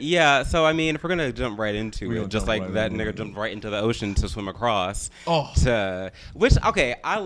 Yeah, so I mean, if we're gonna jump right into it, just like that nigga jumped right into the ocean to swim across. That's why I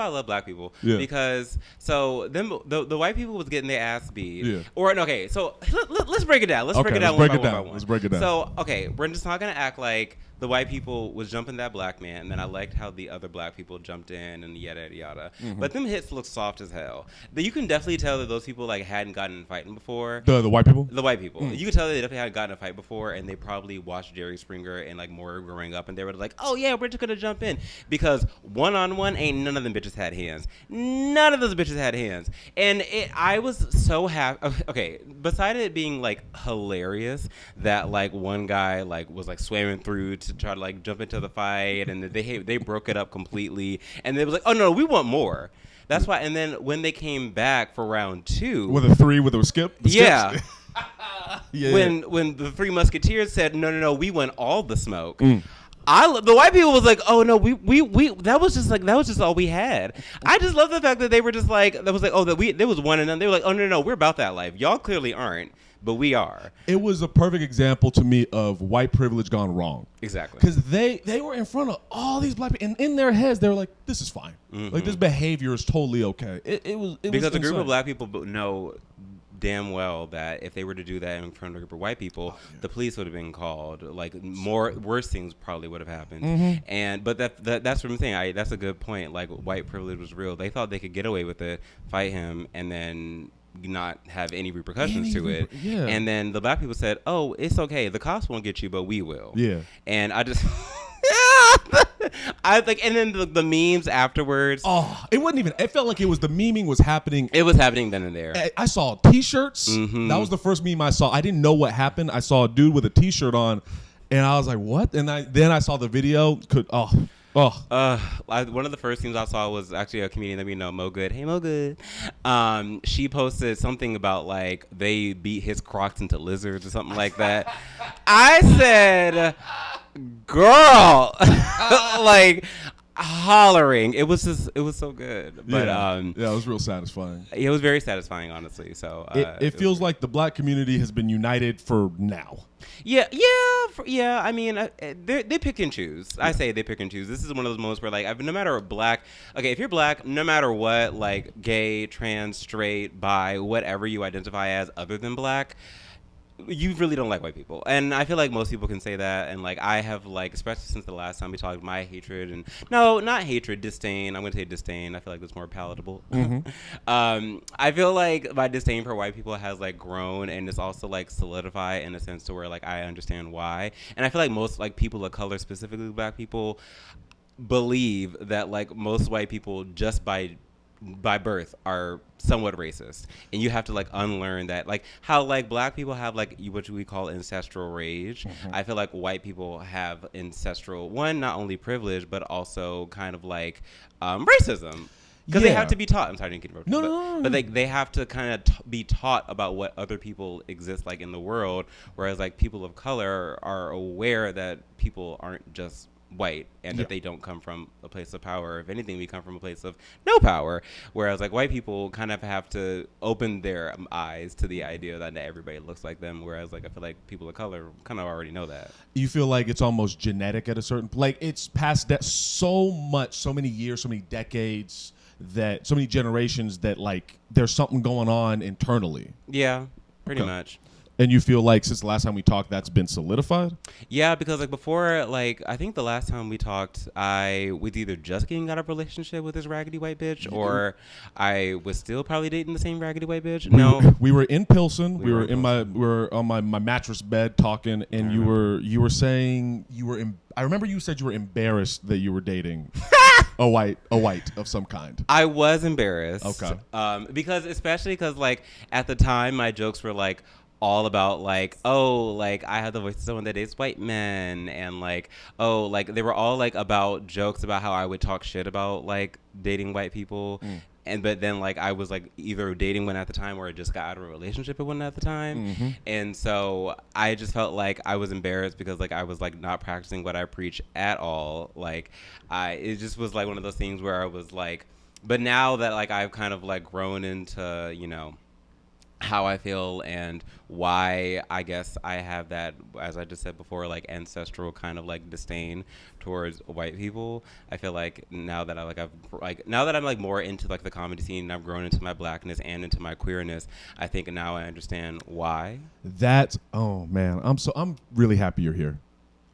love black people. Yeah. Because so the white people was getting their ass beat. Yeah. So let's break it down. Let's break it down one by one. Let's break it down. So we're just not gonna act like the white people was jumping that black man, and then I liked how the other black people jumped in and yada yada. Mm-hmm. But them hits look soft as hell. But you can definitely tell that those people like hadn't gotten in fighting before. The white people. The white people. You can tell they definitely hadn't gotten in a fight before, and they probably watched Jerry Springer and like more growing up, and they were like, "Oh yeah, we're just gonna jump in," because one-on-one ain't none of them bitches had hands. None of those bitches had hands, and I was so happy. Okay, besides it being like hilarious that like one guy like was like swimming through to try to like jump into the fight, and they broke it up completely, and they was like, "Oh no, we want more." That's why. And then when they came back for round 2 with a 3 with a skip, yeah. Yeah. When the Three Musketeers said no, we want all the smoke. The white people was like, oh no, we that was just all we had. I just love the fact that they were just like, that was like, oh, there was one and none. They were like, oh no, we're about that life. Y'all clearly aren't, but we are. It was a perfect example to me of white privilege gone wrong. Exactly. Because they were in front of all these black people, and in their heads they were like, this is fine. Like this behavior is totally okay. It was because a group insane. of black people know damn well that if they were to do that in front of a group of white people, the police would have been called. Like worse things probably would have happened. But that's what I'm saying. That's a good point. Like white privilege was real. They thought they could get away with it, fight him, and then not have any repercussions to it. Yeah. And then the black people said, "Oh, it's okay. The cops won't get you, but we will." Yeah. And I just. I like, and then the memes afterwards. Oh, it wasn't even. It felt like it was the memeing was happening. It was happening then and there. I saw T-shirts. That was the first meme I saw. I didn't know what happened. I saw a dude with a T-shirt on, and I was like, "What?" And then I saw the video. One of the first things I saw was actually a comedian that we know, Mo Good. Hey, Mo Good. She posted something about like they beat his Crocs into lizards or something like that. I said, girl, like hollering. It was so good. But it was real satisfying. It was very satisfying, honestly. So it feels like the black community has been united for now. Yeah. I mean, they pick and choose. I say they pick and choose. This is one of those moments where, like, no matter black. Okay, if you're black, no matter what, like, gay, trans, straight, bi, whatever you identify as, other than black, you really don't like white people. And I feel like most people can say that. And like I have, like, especially since the last time we talked, my hatred and no, not hatred, disdain. I'm gonna say disdain. I feel like that's more palatable. I feel like my disdain for white people has like grown, and it's also like solidified in a sense to where like I understand why. And I feel like most like people of color, specifically black people, believe that like most white people just by birth are somewhat racist, and you have to like unlearn that. Like how like black people have like what we call ancestral rage. I feel like white people have ancestral, one, not only privilege but also kind of like racism, because they have to be taught. I'm sorry, I didn't get No. But like they have to kind of be taught about what other people exist like in the world, whereas like people of color are aware that people aren't just white and that they don't come from a place of power. If anything, we come from a place of no power, whereas like white people kind of have to open their eyes to the idea that not everybody looks like them, whereas like I feel like people of color kind of already know that. You feel like it's almost genetic at a certain, like it's past that so many years, so many decades, that so many generations that like there's something going on internally. Yeah, pretty much. And you feel like since the last time we talked, that's been solidified? Yeah, because like before, like I think the last time we talked, I was either just getting out of a relationship with this raggedy white bitch, or I was still probably dating the same raggedy white bitch. We were in Pilsen. We were on my mattress bed talking, and you were saying I remember you said you were embarrassed that you were dating a white of some kind. I was embarrassed. Okay. Because like at the time my jokes were like all about like, oh, like I have the voice of someone that dates white men, and like, oh, like they were all like about jokes about how I would talk shit about like dating white people. But then like I was like either dating one at the time or I just got out of a relationship with one at the time. And so I just felt like I was embarrassed because like I was like not practicing what I preach at all. Like it just was like one of those things where I was like, but now that like I've kind of like grown into, you know, how I feel and why I guess I have that, as I just said before, like ancestral kind of like disdain towards white people. I feel like now that now that I'm like more into like the comedy scene and I've grown into my blackness and into my queerness, I think now I understand why. Oh man, I'm really happy you're here.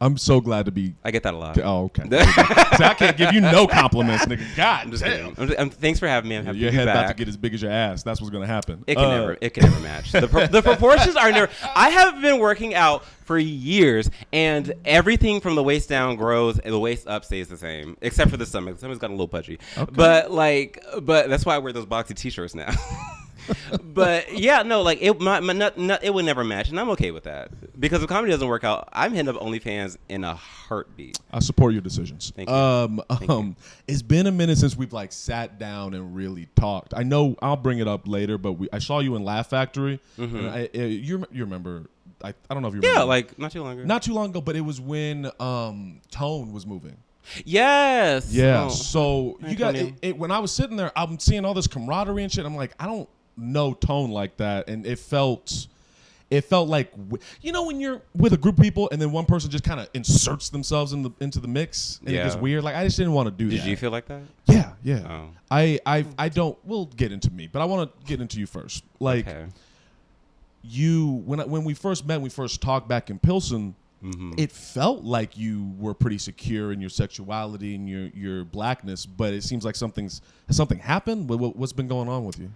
I'm so glad to be. I get that a lot. Oh, okay. See, I can't give you no compliments, nigga. God damn. Thanks for having me. I'm happy Your to be head back. about to get as big as your ass. That's what's gonna happen. It can never match. The proportions are never. I have been working out for years, and everything from the waist down grows, and the waist up stays the same, except for the stomach. The stomach's got a little pudgy. Okay. But that's why I wear those boxy t-shirts now. But yeah, no, like it would never match, and I'm okay with that because if comedy doesn't work out, I'm hitting up OnlyFans in a heartbeat. I support your decisions. Thank you. Thank you. It's been a minute since we've like sat down and really talked. I know I'll bring it up later, but I saw you in Laugh Factory. Mm-hmm. And you remember? I don't know if you remember. Yeah, like not too long ago. Not too long ago, but it was when Tone was moving. Yes. Yeah. Oh. So you got it. When I was sitting there, I'm seeing all this camaraderie and shit. I'm like, I don't know Tone like that, and it felt like, you know, when you're with a group of people and then one person just kind of inserts themselves into the mix and it gets weird. Like I just didn't want to do that. Did you feel like that? Yeah. Oh. I don't. We'll get into me, but I want to get into you first. Like you, when we first met, we first talked back in Pilsen. Mm-hmm. It felt like you were pretty secure in your sexuality and your blackness, but it seems like has something happened? What's been going on with you?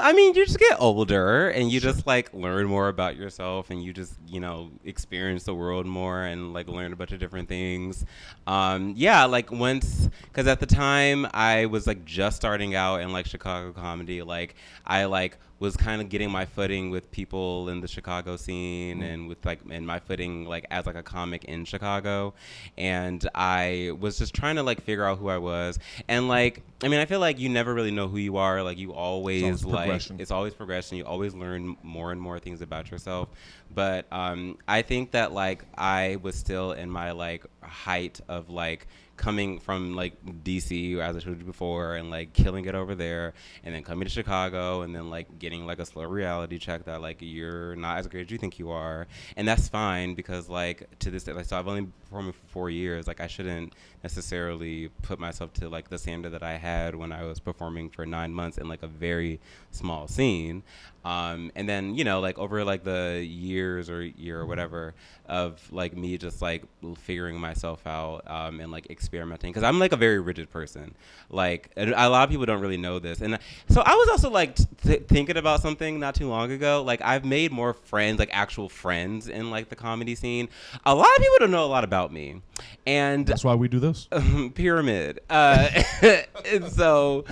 I mean, you just get older and you just like learn more about yourself and you just, you know, experience the world more and like learn a bunch of different things. Like because at the time I was like just starting out in like Chicago comedy, like I like was kind of getting my footing with people in the Chicago scene and with like and my footing like as like a comic in Chicago, and I was just trying to like figure out who I was. And like I mean, I feel like you never really know who you are. Like you always it's always progression. You always learn more and more things about yourself. But I think that like I was still in my like height of like coming from like DC, as I told you before, and like killing it over there, and then coming to Chicago, and then like getting like a slow reality check that like you're not as great as you think you are, and that's fine because like to this day, like so I've only been performing for 4 years. Like I shouldn't necessarily put myself to like the standard that I had when I was performing for 9 months in like a very small scene. And then, you know, like over like the year or whatever of like me just like figuring myself out and like experimenting, because I'm like a very rigid person. Like a lot of people don't really know this. And so I was also like thinking about something not too long ago. Like I've made more friends, like actual friends in like the comedy scene. A lot of people don't know a lot about me. And that's why we do this. Pyramid. And so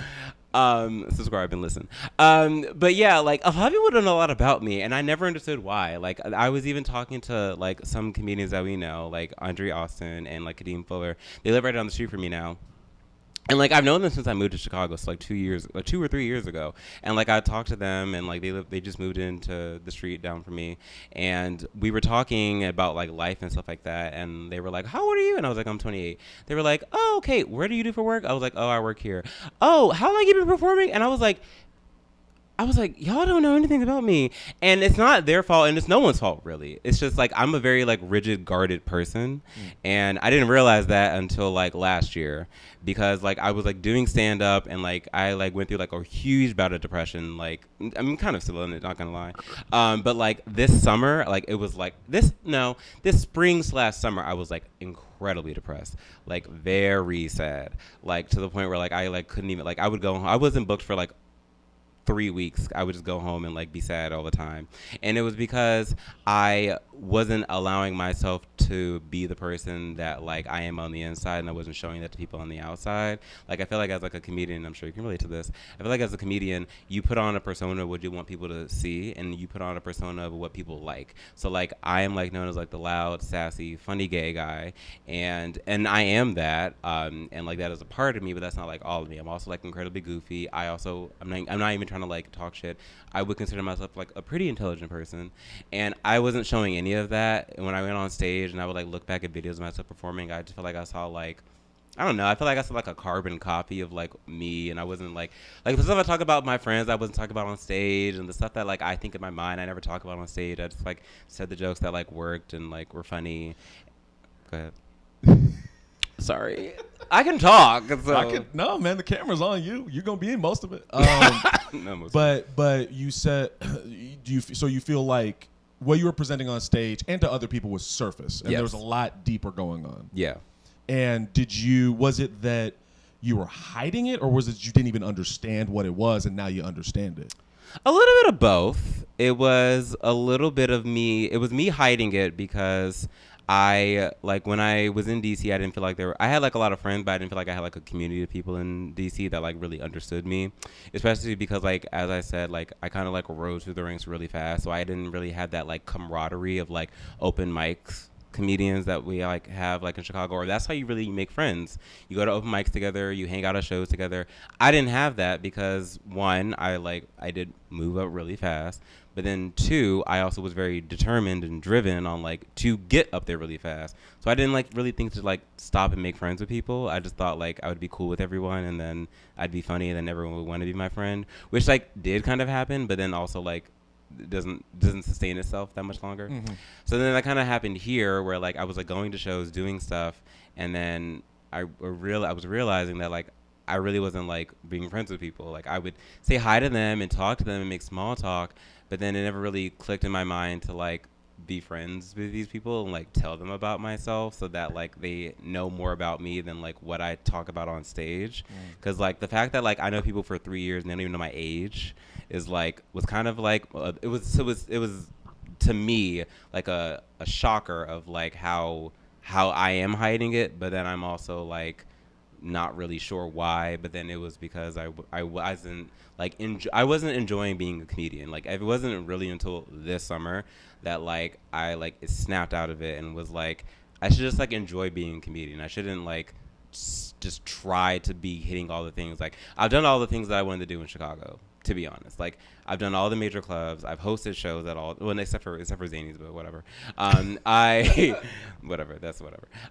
subscribe and listen. But yeah, like a lot of people don't know a lot about me, and I never understood why. Like I was even talking to like some comedians that we know, like Andre Austin and like Kadeem Fuller. They live right down the street from me now. And like I've known them since I moved to Chicago, so like 2 or 3 years ago. And like I talked to them, and like they just moved into the street down from me, and we were talking about like life and stuff like that. And they were like, "How old are you?" And I was like, "I'm 28." They were like, "Oh, okay. Where do you do for work?" I was like, "Oh, I work here." "Oh, how long have you been performing?" And I was like, y'all don't know anything about me. And it's not their fault, and it's no one's fault, really. It's just, like, I'm a very, like, rigid, guarded person. And I didn't realize that until, like, last year. Because, like, I was, like, doing stand-up, and, like, I, like, went through, like, a huge bout of depression. Like, I'm kind of still in it, not gonna lie. But, like, this summer, like, it was, like, this spring/summer, I was, like, incredibly depressed. Like, very sad. Like, to the point where, like, I, like, couldn't even, like, I would go home. I wasn't booked for, like, 3 weeks. I would just go home and like be sad all the time. And it was because I wasn't allowing myself to be the person that like I am on the inside, and I wasn't showing that to people on the outside. Like I feel like as like a comedian, I'm sure you can relate to this, I feel like as a comedian you put on a persona of what you want people to see, and you put on a persona of what people like. So like I am like known as like the loud, sassy, funny gay guy, and I am that, and like that is a part of me, but that's not like all of me. I'm also like incredibly goofy. I'm not even trying to like talk shit. I would consider myself like a pretty intelligent person, and I wasn't showing any of that. And when I went on stage and I would like look back at videos of myself performing, I just felt like I saw like I don't know. I feel like I said like a carbon copy of like me, and I wasn't like the stuff I talk about with my friends. I wasn't talking about on stage, and the stuff that like I think in my mind, I never talk about on stage. I just like said the jokes that like worked and like were funny. Go ahead. Sorry, I can talk. So. No, man, the camera's on you. You're gonna be in most of it. No, but you said, so you feel like what you were presenting on stage and to other people was surface, and there was a lot deeper going on. Yeah. And was it that you were hiding it, or was it you didn't even understand what it was, and now you understand it? A little bit of both. It was a little bit of me. It was me hiding it because I, like, when I was in DC, I didn't feel like I had like a lot of friends, but I didn't feel like I had like a community of people in DC that like really understood me, especially because like, as I said, like I kind of like rose through the ranks really fast. So I didn't really have that like camaraderie of like open mics comedians that we like have like in Chicago, or that's how you really make friends. You go to open mics together, you hang out at shows together. I didn't have that because one, I did move up really fast, but then two, I also was very determined and driven on like to get up there really fast. So I didn't like really think to like stop and make friends with people. I just thought like I would be cool with everyone, and then I'd be funny, and then everyone would want to be my friend, which like did kind of happen, but then also like doesn't sustain itself that much longer. Mm-hmm. So then that kind of happened here, where like I was like going to shows, doing stuff, and then I was realizing that like I really wasn't like being friends with people. Like I would say hi to them and talk to them and make small talk, but then it never really clicked in my mind to like be friends with these people and like tell them about myself, so that like they know more about me than like what I talk about on stage. Because like the fact that like I know people for 3 years and they don't even know my age is like was kind of like it was to me like a shocker of like how I am hiding it, but then I'm also like not really sure why. But then it was because I wasn't like I wasn't enjoying being a comedian. Like it wasn't really until this summer that like I like snapped out of it and was like I should just like enjoy being a comedian. I shouldn't like just try to be hitting all the things. Like I've done all the things that I wanted to do in Chicago, to be honest. Like I've done all the major clubs. I've hosted shows at all, well, except for Zanies, but whatever. Whatever.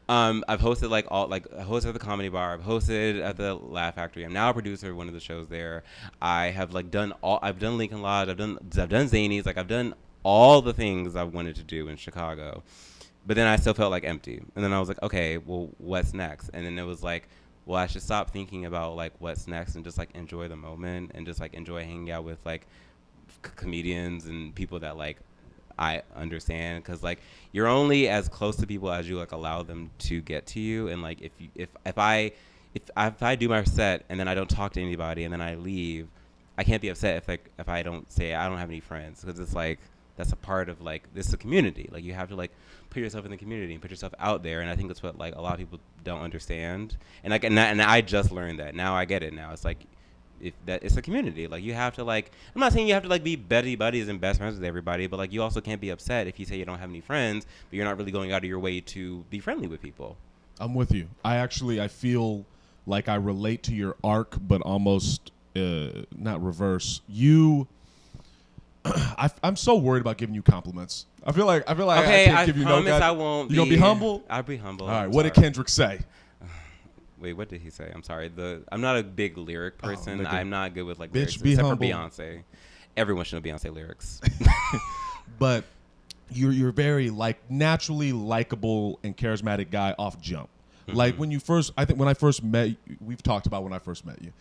I've hosted like all, like I hosted at the Comedy Bar. I've hosted at the Laugh Factory. I'm now a producer of one of the shows there. I have like I've done Lincoln Lodge. I've done Zanies. Like I've done all the things I wanted to do in Chicago. But then I still felt like empty. And then I was like, okay, well, what's next? And then it was like, well, I should stop thinking about like what's next and just like enjoy the moment and just like enjoy hanging out with like comedians and people that like I understand, because like you're only as close to people as you like allow them to get to you. And like if I do my set and then I don't talk to anybody and then I leave, I can't be upset if I don't say I don't have any friends, because it's like that's a part of like this is a community. Like you have to like put yourself in the community and put yourself out there, and I think that's what like a lot of people don't understand. And like and I just learned that. Now I get it. Now it's like it's a community. Like you have to like, I'm not saying you have to like be buddies and best friends with everybody, but like you also can't be upset if you say you don't have any friends, but you're not really going out of your way to be friendly with people. I'm with you. I feel like I relate to your arc, but almost not reverse. I'm so worried about giving you compliments. I feel like okay, I can't give you promise no. I won't. You gonna be humble? I'll be humble. All right. What did Kendrick say? Wait, what did he say? I'm sorry. I'm not a big lyric person. I'm not good with like Bitch, lyrics, be except humble. for Beyonce. Everyone should know Beyonce lyrics. But you're very like naturally likable and charismatic guy off jump. Mm-hmm. Like when I first met you, we've talked about when I first met you,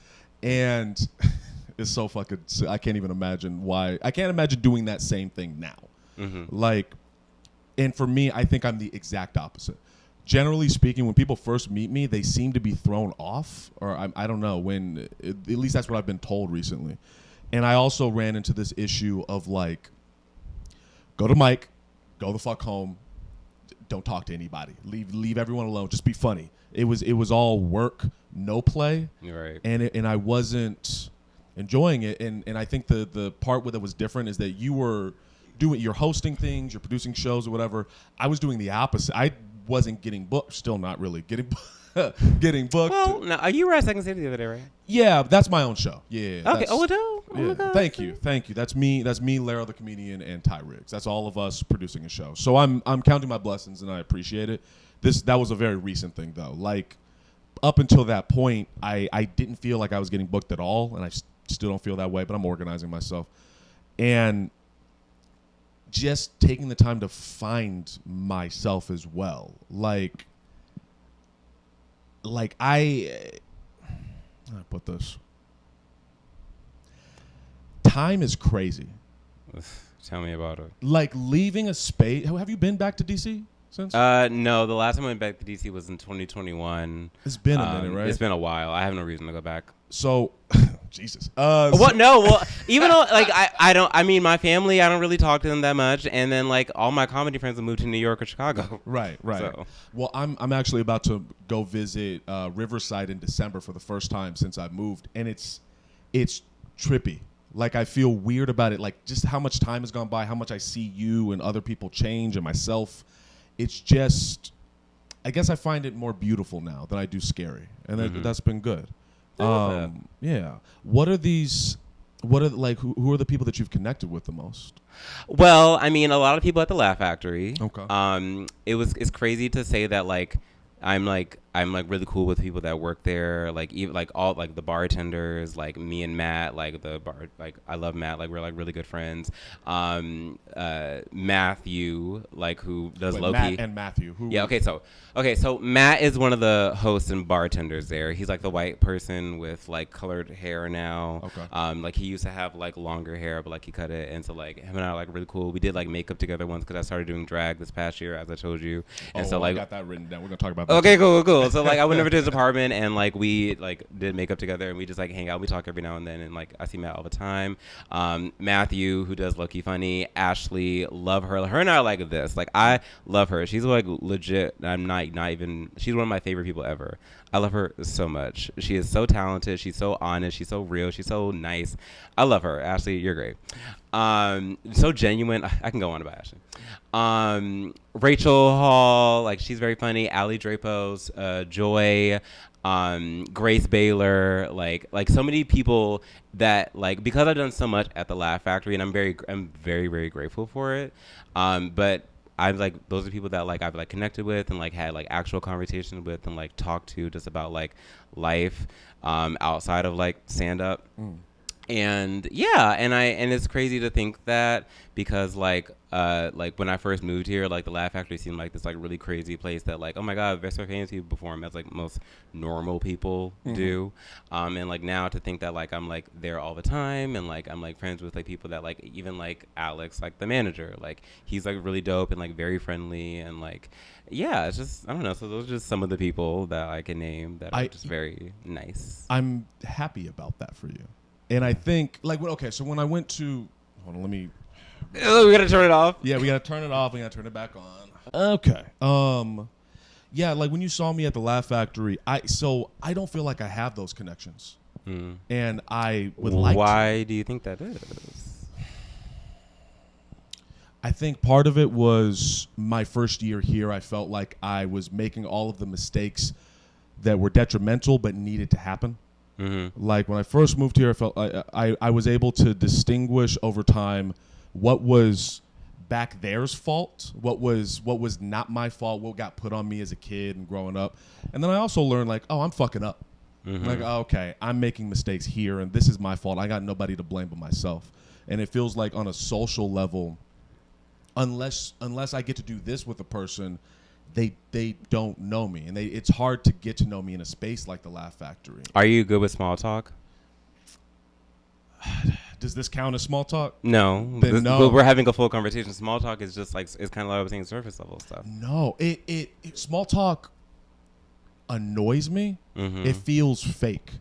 and it's so fucking. I can't even imagine why. I can't imagine doing that same thing now. Mm-hmm. Like, and for me, I think I'm the exact opposite. Generally speaking, when people first meet me, they seem to be thrown off, or I don't know, at least that's what I've been told recently. And I also ran into this issue of like, go to Mike, go the fuck home, don't talk to anybody, leave everyone alone, just be funny. It was all work, no play, right? And I wasn't enjoying it. And I think the part that was different is that you're hosting things, you're producing shows or whatever. I was doing the opposite. I wasn't getting booked, still not really getting booked. Well, now, you were at Second City the other day, right? Yeah, that's my own show. Yeah. Okay. Oh my God. Thank you. That's me, Lara the comedian, and Ty Riggs. That's all of us producing a show. So I'm counting my blessings and I appreciate it. That was a very recent thing though. Like up until that point, I didn't feel like I was getting booked at all, and I still don't feel that way, but I'm organizing myself. And just taking the time to find myself as well. Like I put this. Time is crazy. Tell me about it. Like leaving a space. Have you been back to DC since? No, the last time I went back to DC was in 2021. It's been a minute, right? It's been a while. I have no reason to go back. So, Jesus. What? No. Well, even though like I don't. I mean, my family. I don't really talk to them that much. And then like all my comedy friends have moved to New York or Chicago. Right. So. Well, I'm actually about to go visit Riverside in December for the first time since I moved, and it's trippy. Like I feel weird about it. Like just how much time has gone by, how much I see you and other people change, and myself. It's just, I guess I find it more beautiful now than I do scary, and that's been good. Yeah. Who are the people that you've connected with the most? Well, I mean, a lot of people at the Laugh Factory. Okay. It's crazy to say that like I'm really cool with people that work there, like even like all like the bartenders, like me and Matt, like I love Matt, like we're like really good friends. Matthew, like who does Loki. Matt and Matthew. Yeah. Okay. So Matt is one of the hosts and bartenders there. He's like the white person with like colored hair now. Okay. Like he used to have like longer hair, but like he cut it, and so like him and I are like really cool. We did like makeup together once because I started doing drag this past year, as I told you. And so like I got that written down. We're gonna talk about. Okay, cool. So like I went over to his apartment and like we like did makeup together and we just like hang out. We talk every now and then and like I see Matt all the time. Matthew, who does Low-Key Funny, Ashley, love her. Her and I are like this. Like I love her. She's like legit. I'm not even. She's one of my favorite people ever. I love her so much. She is so talented. She's so honest. She's so real. She's so nice. I love her. Ashley, you're great. So genuine. I can go on about Ashley. Rachel Hall, like she's very funny. Allie Drapos, Joy, Grace Baylor, like so many people that like because I've done so much at the Laugh Factory and I'm very very grateful for it. But I'm like those are people that like I've like connected with and like had like actual conversations with and like talked to just about like life outside of like stand up. And yeah, and it's crazy to think that because like when I first moved here, like the Laugh Factory seemed like this like really crazy place that like, oh my God, very famous people perform as like most normal people do. And like now to think that like I'm like there all the time and like I'm like friends with like people that like even like Alex, like the manager, like he's like really dope and like very friendly and like yeah, it's just I don't know. So those are just some of the people that I can name that are just very nice. I'm happy about that for you. And I think, like, okay, so when I went to, hold on, let me. We gotta turn it off. Yeah, we gotta turn it off. We gotta turn it back on. Okay. Yeah, like when you saw me at the Laugh Factory, I don't feel like I have those connections, and I would like. Why do you think that is? I think part of it was my first year here. I felt like I was making all of the mistakes that were detrimental but needed to happen. Like when I first moved here, I felt I was able to distinguish over time what was back there's fault, what was not my fault, what got put on me as a kid and growing up. And then I also learned like, oh, I'm fucking up. Like, oh, okay, I'm making mistakes here and this is my fault. I got nobody to blame but myself. And it feels like on a social level, unless I get to do this with a person, they don't know me, and it's hard to get to know me in a space like the Laugh Factory. Are you good with small talk? Does this count as small talk? No. No. We're having a full conversation. Small talk is just like it's kind of like I was saying, surface level stuff. No, it small talk annoys me. It feels fake.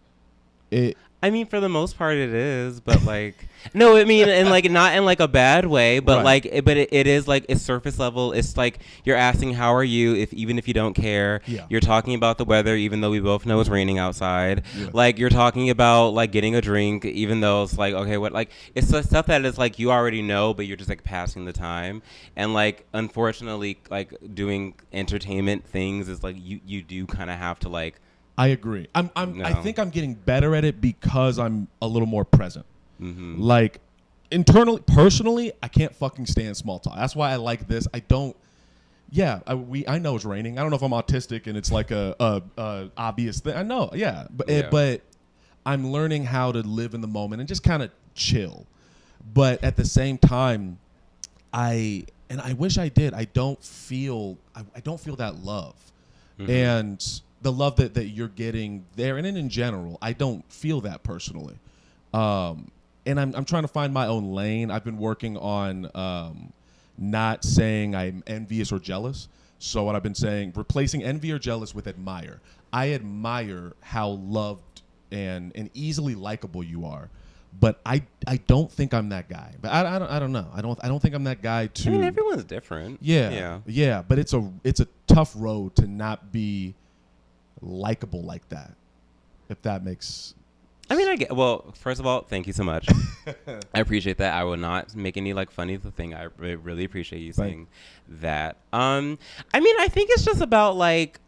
I mean, for the most part, it is, but like, no, I mean, and like not in like a bad way, but right. it is like it's surface level. It's like you're asking how are you, even if you don't care. Yeah. You're talking about the weather, even though we both know it's raining outside. Yeah. Like you're talking about like getting a drink, even though it's like okay, what like it's the stuff that is like you already know, but you're just like passing the time. And like unfortunately, like doing entertainment things is like you do kind of have to like. I agree. I think I'm getting better at it because I'm a little more present. Like internally, personally, I can't fucking stand small talk. That's why I like this. I don't. Yeah, I know it's raining. I don't know if I'm autistic and it's like a obvious thing. I know, yeah, but I'm learning how to live in the moment and just kind of chill. But at the same time, I wish I did. I don't feel that love, and the love that you're getting there, and then in general, I don't feel that personally. And I'm trying to find my own lane. I've been working on not saying I'm envious or jealous. So what I've been saying, replacing envy or jealous with admire. I admire how loved and easily likable you are, but I don't think I'm that guy. But I don't know. I don't think I'm that guy to. I mean, everyone's different. Yeah. But it's a tough road to not be likable like that. If that makes. I mean, I get. Well, first of all, thank you so much. I appreciate that. I will not make any like funny thing. I really appreciate you saying that. I mean, I think it's just about like.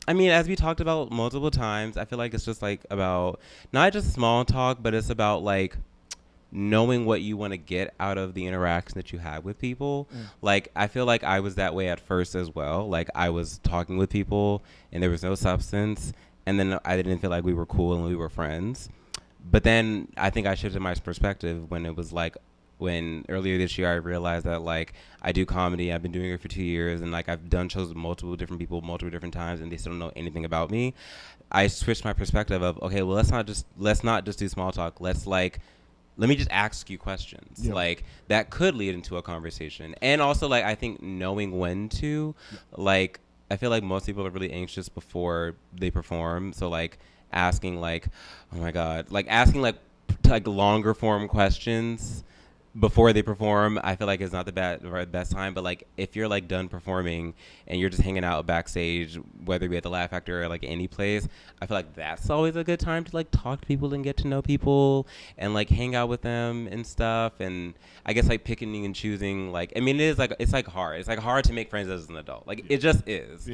I mean, as we talked about multiple times, I feel like it's just like about not just small talk, but it's about like knowing what you want to get out of the interaction that you have with people. Like, I feel like I was that way at first as well. Like, I was talking with people and there was no substance, and then I didn't feel like we were cool and we were friends. But then I think I shifted my perspective when it was like, when earlier this year I realized that like I do comedy, I've been doing it for 2 years, and like I've done shows with multiple different people multiple different times, and they still don't know anything about me. I switched my perspective of, okay, well, let's not just do small talk. Let me just ask you questions. Yeah. Like, that could lead into a conversation. And also, like, I think knowing when to, like, I feel like most people are really anxious before they perform. So, like, asking, like, oh my God, like, asking, like longer form questions before they perform, I feel like is not the best time. But like, if you're like done performing and you're just hanging out backstage, whether it be at the Laugh Factory or like any place, I feel like that's always a good time to like talk to people and get to know people and like hang out with them and stuff. And I guess like picking and choosing, like, I mean, it's like hard. It's like hard to make friends as an adult. Like, it just is.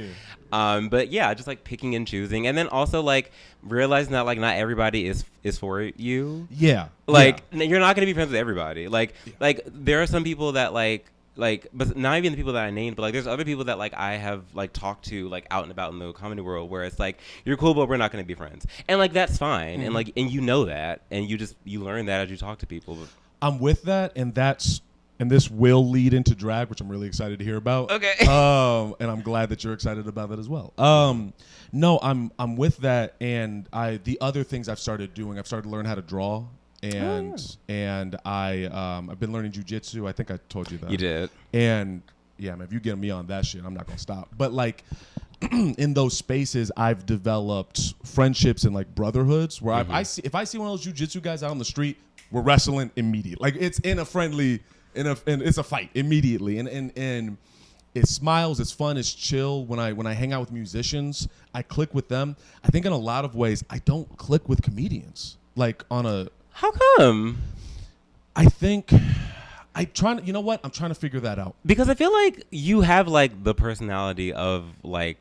But yeah, just like picking and choosing, and then also like realizing that like not everybody is for you. Like, you're not gonna be friends with everybody. Like there are some people that like, but not even the people that I named, but like there's other people that like I have like talked to like out and about in the comedy world where it's like, you're cool, but we're not gonna be friends, and like that's fine. And like, and you know that, and you learn that as you talk to people. I'm with that, and this will lead into drag, which I'm really excited to hear about. Okay. And I'm glad that you're excited about that as well. No, I'm with that, and the other things I've started doing, I've started to learn how to draw, and I've been learning jujitsu. I think I told you that. You did. And yeah, man, if you get me on that shit, I'm not gonna stop. But like, in those spaces, I've developed friendships and like brotherhoods where if I see one of those jujitsu guys out on the street, we're wrestling immediately. Like, it's in a friendly. And it's a fight immediately, and it smiles, it's fun, it's chill. When I hang out with musicians, I click with them. I think in a lot of ways I don't click with comedians. Like, how come? I think you know what? I'm trying to figure that out. Because I feel like you have like the personality of like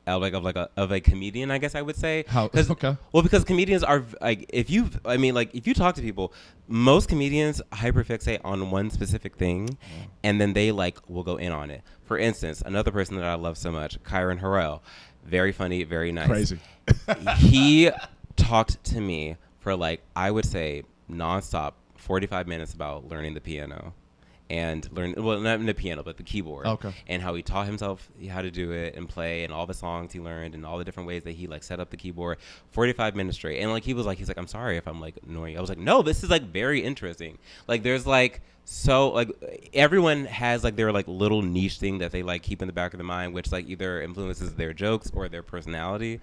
a comedian, I guess I would say. How? Okay. Well, because comedians are like, if you talk to people, most comedians hyperfixate on one specific thing, and then they like will go in on it. For instance, another person that I love so much, Kyron Harrell, very funny, very nice. Crazy. He talked to me for like, I would say nonstop 45 minutes about learning the piano. And not the piano, but the keyboard. Okay. And how he taught himself how to do it and play, and all the songs he learned and all the different ways that he like set up the keyboard. 45 minutes straight. And like, he's like, I'm sorry if I'm like annoying. I was like, no, this is like very interesting. Like, there's like, so like everyone has like their like little niche thing that they like keep in the back of their mind, which like either influences their jokes or their personality.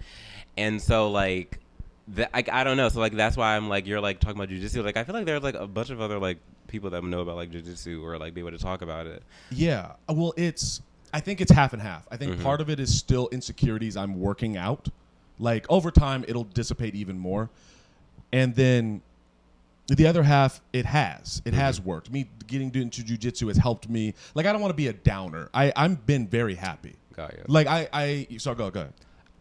And so like, I don't know. So like, that's why I'm like, you're like talking about jujitsu. Like, I feel like there's like a bunch of other like people that know about like jujitsu or like be able to talk about it. Yeah. Well, I think it's half and half. I think part of it is still insecurities I'm working out. Like, over time, it'll dissipate even more. And then the other half, it has worked. Me getting into jujitsu has helped me. Like, I don't want to be a downer. I've been very happy. Got you. Like, so go ahead.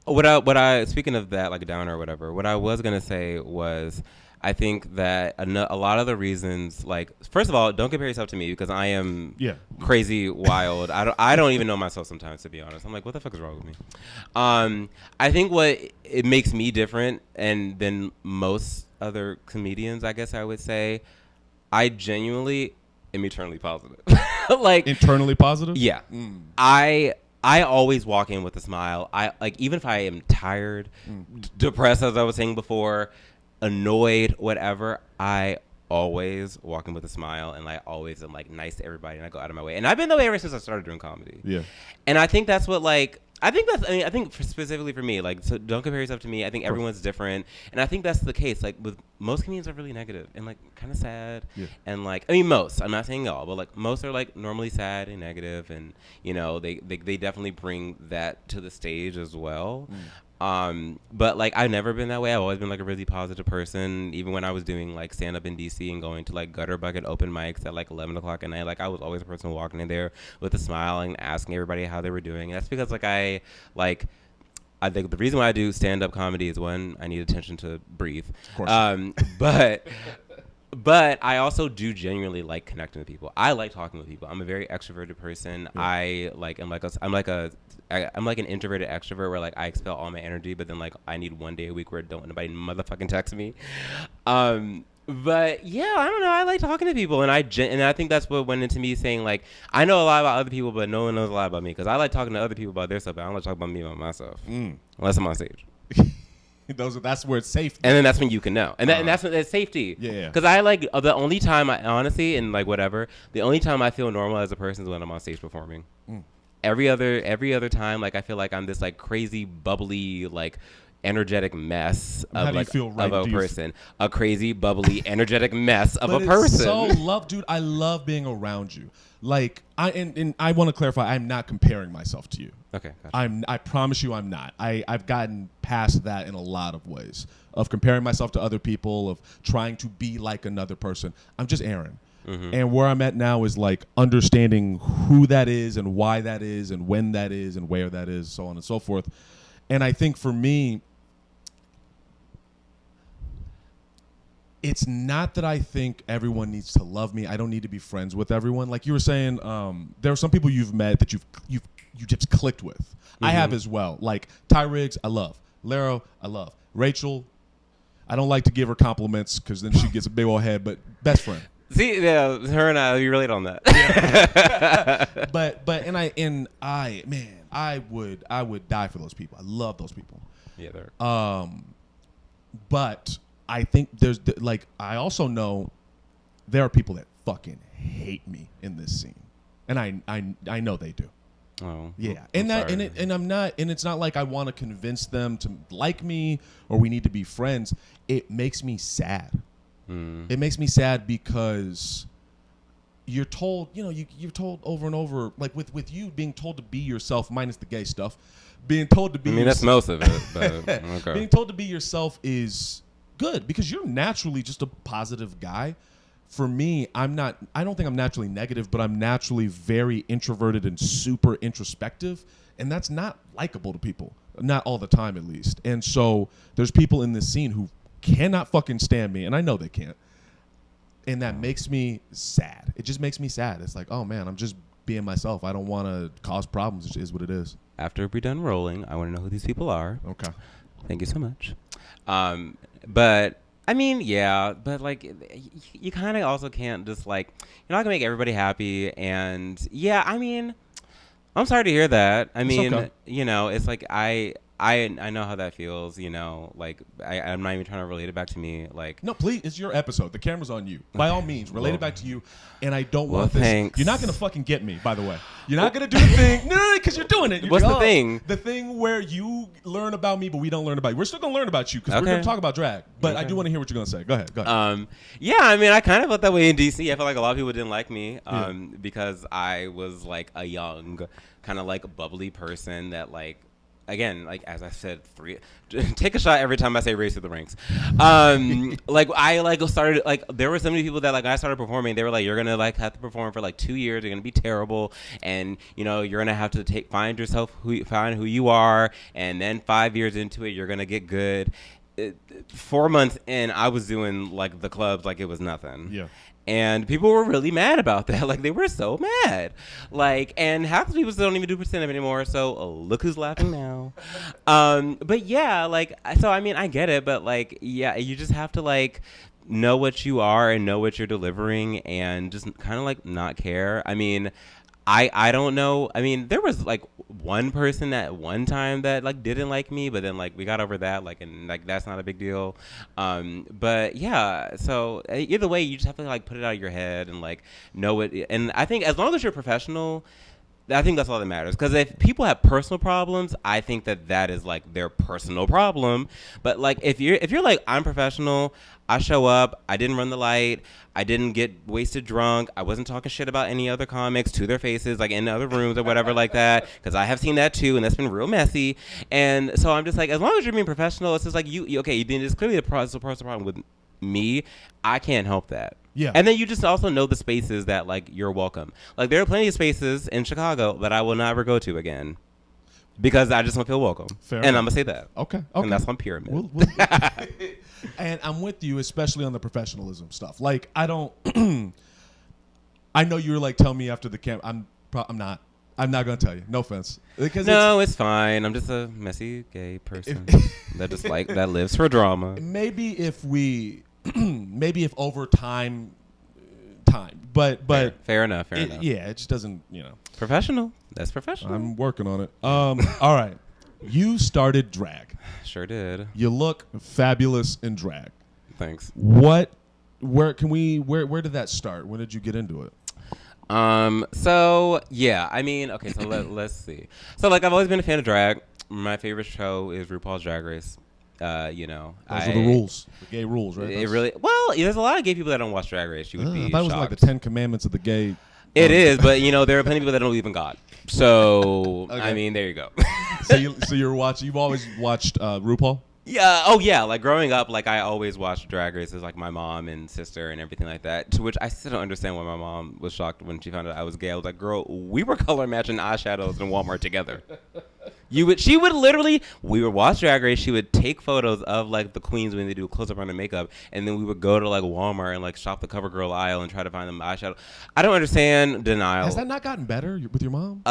What I speaking of that, like a downer or whatever, what I was gonna say was, I think that a lot of the reasons, like, first of all, don't compare yourself to me because I am crazy wild. I don't even know myself sometimes, to be honest. I'm like, what the fuck is wrong with me? I think what it makes me different and than most other comedians, I guess I would say, I genuinely am eternally positive. Like, internally positive? Yeah. I always walk in with a smile. I like, even if I am tired, depressed, as I was saying before, annoyed, whatever, I always walk in with a smile, and I always am like nice to everybody, and I go out of my way. And I've been that way ever since I started doing comedy. Yeah. And I think that's what, like, I think specifically for me, like, so don't compare yourself to me. I think everyone's different, and I think that's the case. Like, with most comedians are really negative and like kind of sad, and like, I mean, most. I'm not saying all, but like most are like normally sad and negative, and you know, they definitely bring that to the stage as well. But like, I've never been that way. I've always been like a really positive person. Even when I was doing like stand up in DC and going to like gutter bucket open mics at like 11 o'clock at night, like I was always a person walking in there with a smile and asking everybody how they were doing. And that's because like I think the reason why I do stand up comedy is, one, I need attention to breathe. Of course. But I also do genuinely like connecting with people. I like talking with people. I'm a very extroverted person. Yeah. I'm like an introverted extrovert where like I expel all my energy, but then like I need one day a week where don't nobody motherfucking text me. But yeah, I don't know. I like talking to people, and I think that's what went into me saying like I know a lot about other people, but no one knows a lot about me, because I like talking to other people about their stuff, but I don't like talking about me about myself unless I'm on stage. That's where it's safe. And then that's when you can know. And that's when it's safety. Yeah. Because I like, the only time I, honestly, and like whatever, the only time I feel normal as a person is when I'm on stage performing. Every other time, like I feel like I'm this like crazy, bubbly, like energetic mess of like of a person. A crazy, bubbly, energetic mess of a person. Dude, I love being around you. Like I want to clarify, I'm not comparing myself to you. Okay. Gotcha. I promise you I'm not. I've gotten past that in a lot of ways, of comparing myself to other people, of trying to be like another person. I'm just Aaron. Mm-hmm. And where I'm at now is like understanding who that is and why that is and when that is and where that is, so on and so forth. And I think for me, it's not that I think everyone needs to love me. I don't need to be friends with everyone. Like you were saying, there are some people you've met that you just clicked with. Mm-hmm. I have as well. Like Ty Riggs, I love. Laro, I love. Rachel, I don't like to give her compliments because then she gets a big old head, but best friend. See, yeah, her and I, we relate on that. Yeah. but I would die for those people. I love those people. Yeah, they're. But I think I also know there are people that fucking hate me in this scene, and I know they do. Oh, yeah, and I'm not, and it's not like I want to convince them to like me or we need to be friends. It makes me sad. It makes me sad because you're told, you're told over and over, like with you being told to be yourself, minus the gay stuff, being told to be. I mean, that's most of it. But, okay. Being told to be yourself is good because you're naturally just a positive guy. For me, I don't think I'm naturally negative, but I'm naturally very introverted and super introspective, and that's not likable to people, not all the time at least. And so there's people in this scene who cannot fucking stand me, and I know they can't, and that makes me sad. It just makes me sad. It's like, oh man, I'm just being myself. I don't want to cause problems. It is what it is. After we're done rolling, I want to know who these people are. Okay. Thank you so much. But I mean, yeah, but like you kind of also can't just like, you're not gonna make everybody happy. And yeah, I mean, I'm sorry to hear that. I mean, okay. It's like I know how that feels, like I'm not even trying to relate it back to me. Like, no, please, it's your episode. The camera's on you. By all means, relate it back to you. And I don't want this. Thanks. You're not going to fucking get me, by the way. You're not going to do the thing. No, because you're doing it. What's the thing? The thing where you learn about me, but we don't learn about you. We're still going to learn about you because we're going to talk about drag. But I do want to hear what you're going to say. Go ahead. Yeah, I mean, I kind of felt that way in DC. I felt like a lot of people didn't like me because I was like a young, kind of like bubbly person that like, again, like as I said, take a shot every time I say race through the ranks. Like I like started, like there were so many people that like I started performing, they were like, you're gonna like have to perform for like 2 years, you're gonna be terrible, and you're gonna have to find yourself, find who you are, and then 5 years into it you're gonna get good. 4 months in, I was doing like the clubs like it was nothing. Yeah. And people were really mad about that. Like, they were so mad. Like, and half the people still don't even do percent anymore. So, look who's laughing now. But yeah, like, so I mean, I get it, but like, yeah, you just have to like know what you are and know what you're delivering, and just kind of like not care. I mean, I don't know. I mean, there was like one person at one time that like didn't like me, but then like we got over that, like, and like that's not a big deal. But yeah, so either way, you just have to like put it out of your head and like know it. And I think as long as you're professional, I think that's all that matters. Because if people have personal problems, I think that is like their personal problem. But like if you're like, I'm professional, I show up, I didn't run the light, I didn't get wasted drunk, I wasn't talking shit about any other comics to their faces, like in other rooms or whatever like that. Because I have seen that too, and that's been real messy. And so I'm just like, as long as you're being professional, it's just like you okay. You did. It's clearly a personal problem with me. I can't help that. Yeah. And then you just also know the spaces that like you're welcome. Like there are plenty of spaces in Chicago that I will never go to again because I just don't feel welcome. Fair and enough. I'm gonna say that. Okay. And that's on Pyramid. And I'm with you, especially on the professionalism stuff. Like, I don't. I know you were like, tell me after the camp. I'm not. I'm not gonna tell you. No offense. Because no, it's fine. I'm just a messy gay person that just like that lives for drama. Maybe if over time, but fair enough. Yeah, it just doesn't, Professional. That's professional. I'm working on it. All right. You started drag. Sure did. You look fabulous in drag. Thanks. Where did that start? When did you get into it? So yeah, I mean, okay, so let's see. So like, I've always been a fan of drag. My favorite show is RuPaul's Drag Race. Those are the rules, the gay rules, right? There's a lot of gay people that don't watch Drag Race. You would be I thought it was like the 10 Commandments of the gay. It is, but there are plenty of people that don't believe in God. So okay. I mean, there you go. so you're watching. You've always watched RuPaul. Yeah. Oh, yeah. Like growing up, like I always watched Drag Races, like my mom and sister and everything like that. To which I still don't understand why my mom was shocked when she found out I was gay. I was like, girl, we were color matching eyeshadows in Walmart together. We would watch Drag Race. She would take photos of like the queens when they do a close up on their makeup, and then we would go to like Walmart and like shop the CoverGirl aisle and try to find them eyeshadow. I don't understand denial. Has that not gotten better with your mom?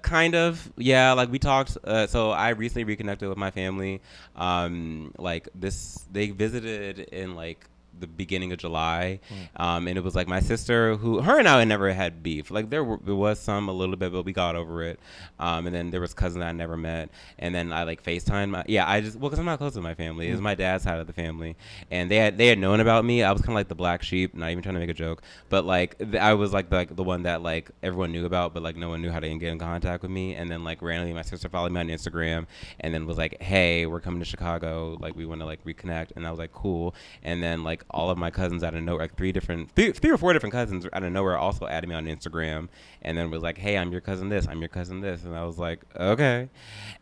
Kind of. Yeah. Like we talked. So I recently reconnected with my family. They visited in like the beginning of July, and it was like my sister her and I had never had beef. Like there was some a little bit, but we got over it. And then there was cousins I never met, and then I like FaceTime because I'm not close to my family. It was my dad's side of the family, and they had known about me. I was kind of like the black sheep, not even trying to make a joke, but like I was like the one that like everyone knew about, but like no one knew how to get in contact with me. And then like randomly my sister followed me on Instagram, and then was like, hey, we're coming to Chicago, like we want to like reconnect. And I was like, cool. And then like all of my cousins out of nowhere, like three or four different cousins out of nowhere also added me on Instagram, and then was like, hey, I'm your cousin this, and I was like, okay.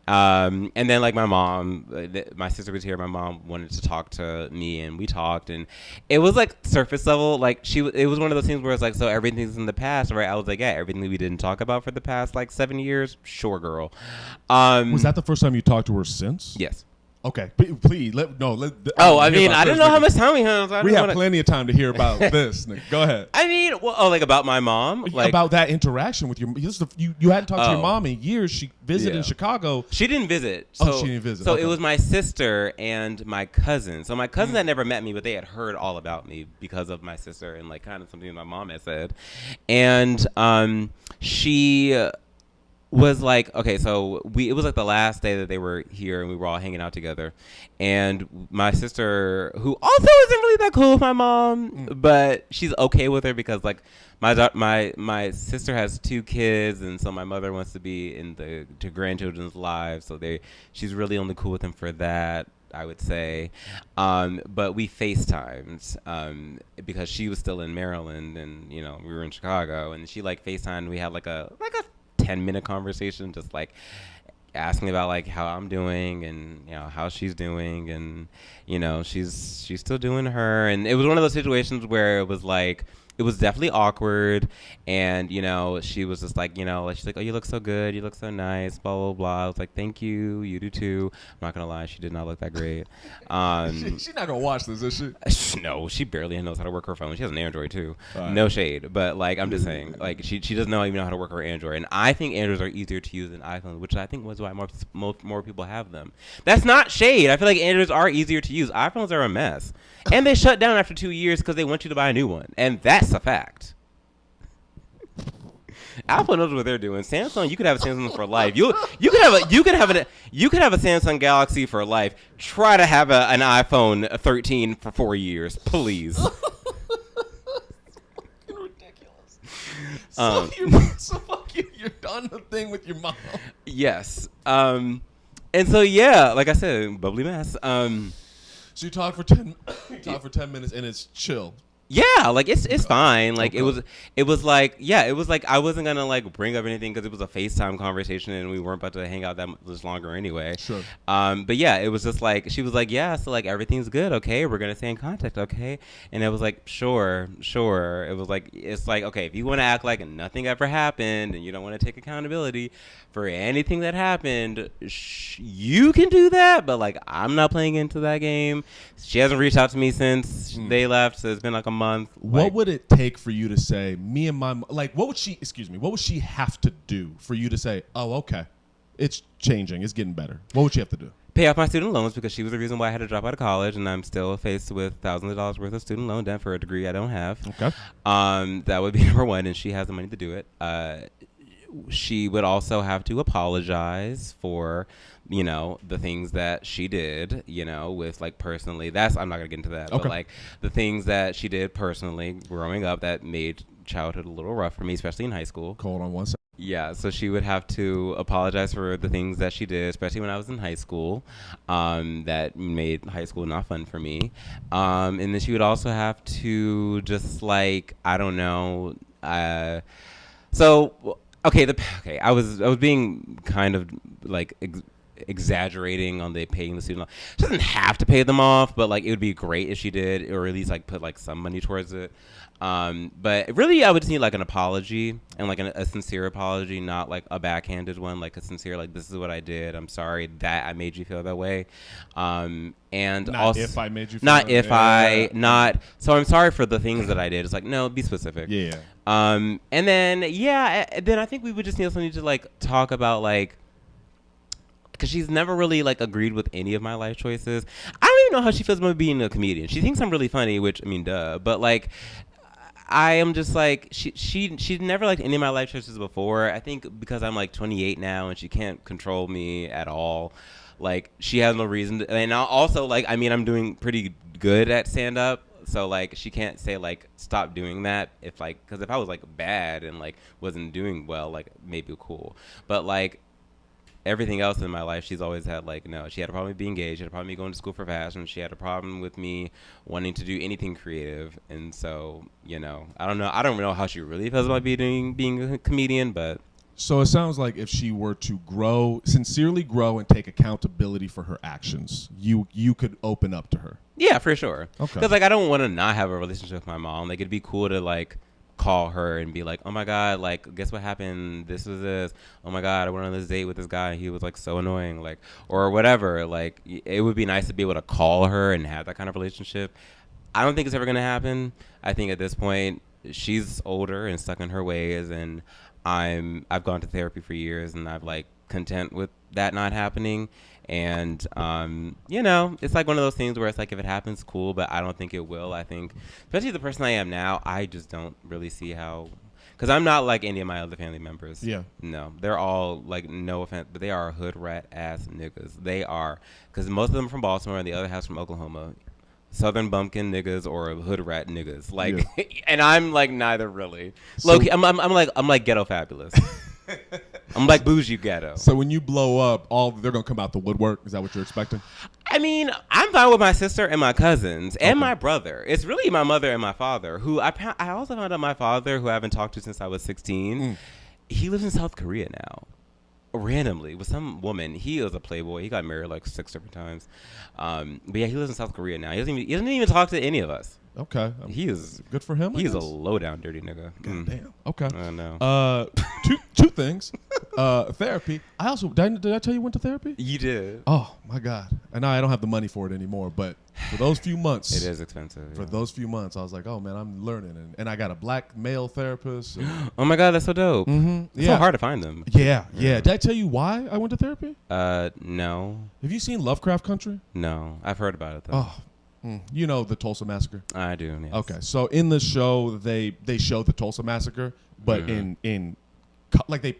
And then like my mom, my sister was here, my mom wanted to talk to me, and we talked, and it was like surface level. Like it was one of those things where it's like, so everything's in the past, right? I was like, yeah, everything we didn't talk about for the past like 7 years, sure, girl. Was that the first time you talked to her since? Yes. Okay, please I didn't know how much time we have. We have plenty of time to hear about this. Nick. Go ahead. I mean, like about my mom, like about that interaction with your. You hadn't talked to your mom in years. She visited in Chicago. She didn't visit. She didn't visit. So it was my sister and my cousin. So my cousin had never met me, but they had heard all about me because of my sister and like kind of something my mom had said, and she was like, okay, so it was like the last day that they were here, and we were all hanging out together, and my sister, who also isn't really that cool with my mom, but she's okay with her because like my sister has 2 kids, and so my mother wants to be in the grandchildren's lives, so she's really only cool with them for that, I would say. But we FaceTimed because she was still in Maryland, and we were in Chicago, and she like FaceTimed. We had like a 10-minute conversation, just like asking about like how I'm doing and how she's doing, and she's still doing her. And it was one of those situations where it was like it was definitely awkward. And, you know, she was just like, you know, like, she's like, oh, you look so good. You look so nice, blah, blah, blah. I was like, thank you. You do too. I'm not going to lie. She did not look that great. She's not going to watch this, is she? No, she barely knows how to work her phone. She has an Android too. Right. No shade. But, like, I'm just saying, like, she doesn't even know how to work her Android. And I think Androids are easier to use than iPhones, which I think was why more people have them. That's not shade. I feel like Androids are easier to use. iPhones are a mess. And they shut down after 2 years because they want you to buy a new one. And that's a fact. Apple knows what they're doing. Samsung, you could have a Samsung for life. You could have a Samsung Galaxy for life. Try to have an iPhone 13 for 4 years, please. Ridiculous. So fuck you. You're done the thing with your mom. Yes. And so yeah, like I said, bubbly mess. So you talk for 10 minutes and it's chill. Yeah, like it's fine. Like Okay. it was like I wasn't gonna like bring up anything because it was a FaceTime conversation and we weren't about to hang out that much longer anyway. Sure. But yeah, it was just like she was like, yeah, so like everything's good, okay, we're gonna stay in contact, okay, and it was like sure. It was like it's like okay, if you want to act like nothing ever happened and you don't want to take accountability for anything that happened, you can do that, but like I'm not playing into that game. She hasn't reached out to me since they left, so it's been like a month. What would it take for you to say, me and my like? What would she have to do for you to say, oh, okay, it's changing, it's getting better? What would she have to do? Pay off my student loans because she was the reason why I had to drop out of college, and I'm still faced with thousands of dollars worth of student loan debt for a degree I don't have. Okay. That would be number one, and she has the money to do it. She would also have to apologize for, you know, the things that she did, you know, with like personally. I'm not gonna get into that, okay. But like the things that she did personally growing up that made childhood a little rough for me, especially in high school. Hold on one second. Yeah, so she would have to apologize for the things that she did, especially when I was in high school, that made high school not fun for me. And then she would also have to just like, I don't know. I was being kind of like exaggerating on the paying the student loan. She doesn't have to pay them off, but like it would be great if she did, or at least like put like some money towards it. But really, I would just need like an apology and like a sincere apology, not like a backhanded one, like a sincere like this is what I did. I'm sorry that I made you feel that way. And not also if I made you feel not that if way. I not so I'm sorry for the things that I did. It's like no, be specific. Yeah. And then then I think we would just need to like talk about like. Because she's never really like agreed with any of my life choices. I don't even know how she feels about being a comedian. She thinks I'm really funny, which I mean, duh. But like, I am just like she never liked any of my life choices before. I think because I'm like 28 now and she can't control me at all. Like she has no reason to, and also like I mean I'm doing pretty good at stand up. So like she can't say like stop doing that if like because if I was like bad and like wasn't doing well like maybe cool. But like. Everything else in my life, she's always had like no. She had a problem with being gay. She had a problem with me going to school for fashion. She had a problem with me wanting to do anything creative. And so, you know, I don't know how she really feels about being a comedian, but. So it sounds like if she were to sincerely grow and take accountability for her actions, you could open up to her. Yeah, for sure. Okay. Because like I don't want to not have a relationship with my mom. Like it'd be cool to like. Call her and be like, oh my god, like guess what happened, this was this, oh my god, I went on this date with this guy and he was like so annoying, like or whatever. Like it would be nice to be able to call her and have that kind of relationship. I don't think it's ever gonna happen. I think at this point she's older and stuck in her ways, and I've gone to therapy for years and I've like content with that not happening. And, you know, it's like one of those things where it's like if it happens, cool, but I don't think it will. I think, especially the person I am now, I just don't really see how, because I'm not like any of my other family members. Yeah. No, they're all like, no offense, but they are hood rat ass niggas. They are, because most of them are from Baltimore and the other half's from Oklahoma. Southern bumpkin niggas or hood rat niggas. Like, yeah. And I'm like neither really. So, low-key, I'm like ghetto fabulous. I'm like bougie ghetto. So when you blow up, they're gonna come out the woodwork. Is that what you're expecting? I mean, I'm fine with my sister and my cousins and my brother. It's really my mother and my father. Who I also found out my father, who I haven't talked to since I was 16. He lives in South Korea now. randomly with some woman. He was a playboy. He got married like 6 different times. But yeah, he lives in South Korea now. He doesn't even talk to any of us. Okay. He is good for him. He's a low down dirty nigga. God damn. Okay. I know. Two things. Therapy. I also did I tell you went to therapy? You did. Oh my God. And now I don't have the money for it anymore. But for those few months, it is expensive. For those few months, I was like, oh man, I'm learning, and I got a black male therapist. Oh my God, that's so dope. Mm-hmm. It's so hard to find them. Yeah. Did I tell you why I went to therapy? No. Have you seen Lovecraft Country? No, I've heard about it though. Oh. You know the Tulsa Massacre? I do, yes. Okay, so in the show, they show the Tulsa Massacre, but in like they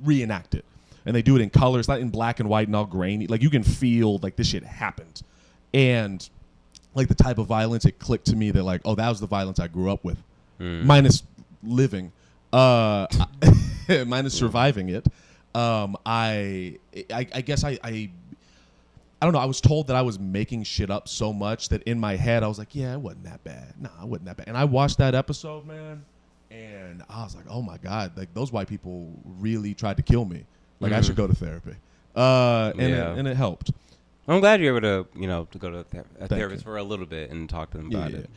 reenact it. And they do it in color. It's not in black and white and all grainy. Like, you can feel, like, this shit happened. And, like, the type of violence, it clicked to me that, like, oh, that was the violence I grew up with. Minus living. Minus surviving it. I guess I don't know. I was told that I was making shit up so much that in my head I was like, yeah, it wasn't that bad. Nah, it wasn't that bad. And I watched that episode, man, and I was like, oh my God, like those white people really tried to kill me. Like I should go to therapy. And it helped. I'm glad you're able to, to go to a therapist for a little bit and talk to them about it.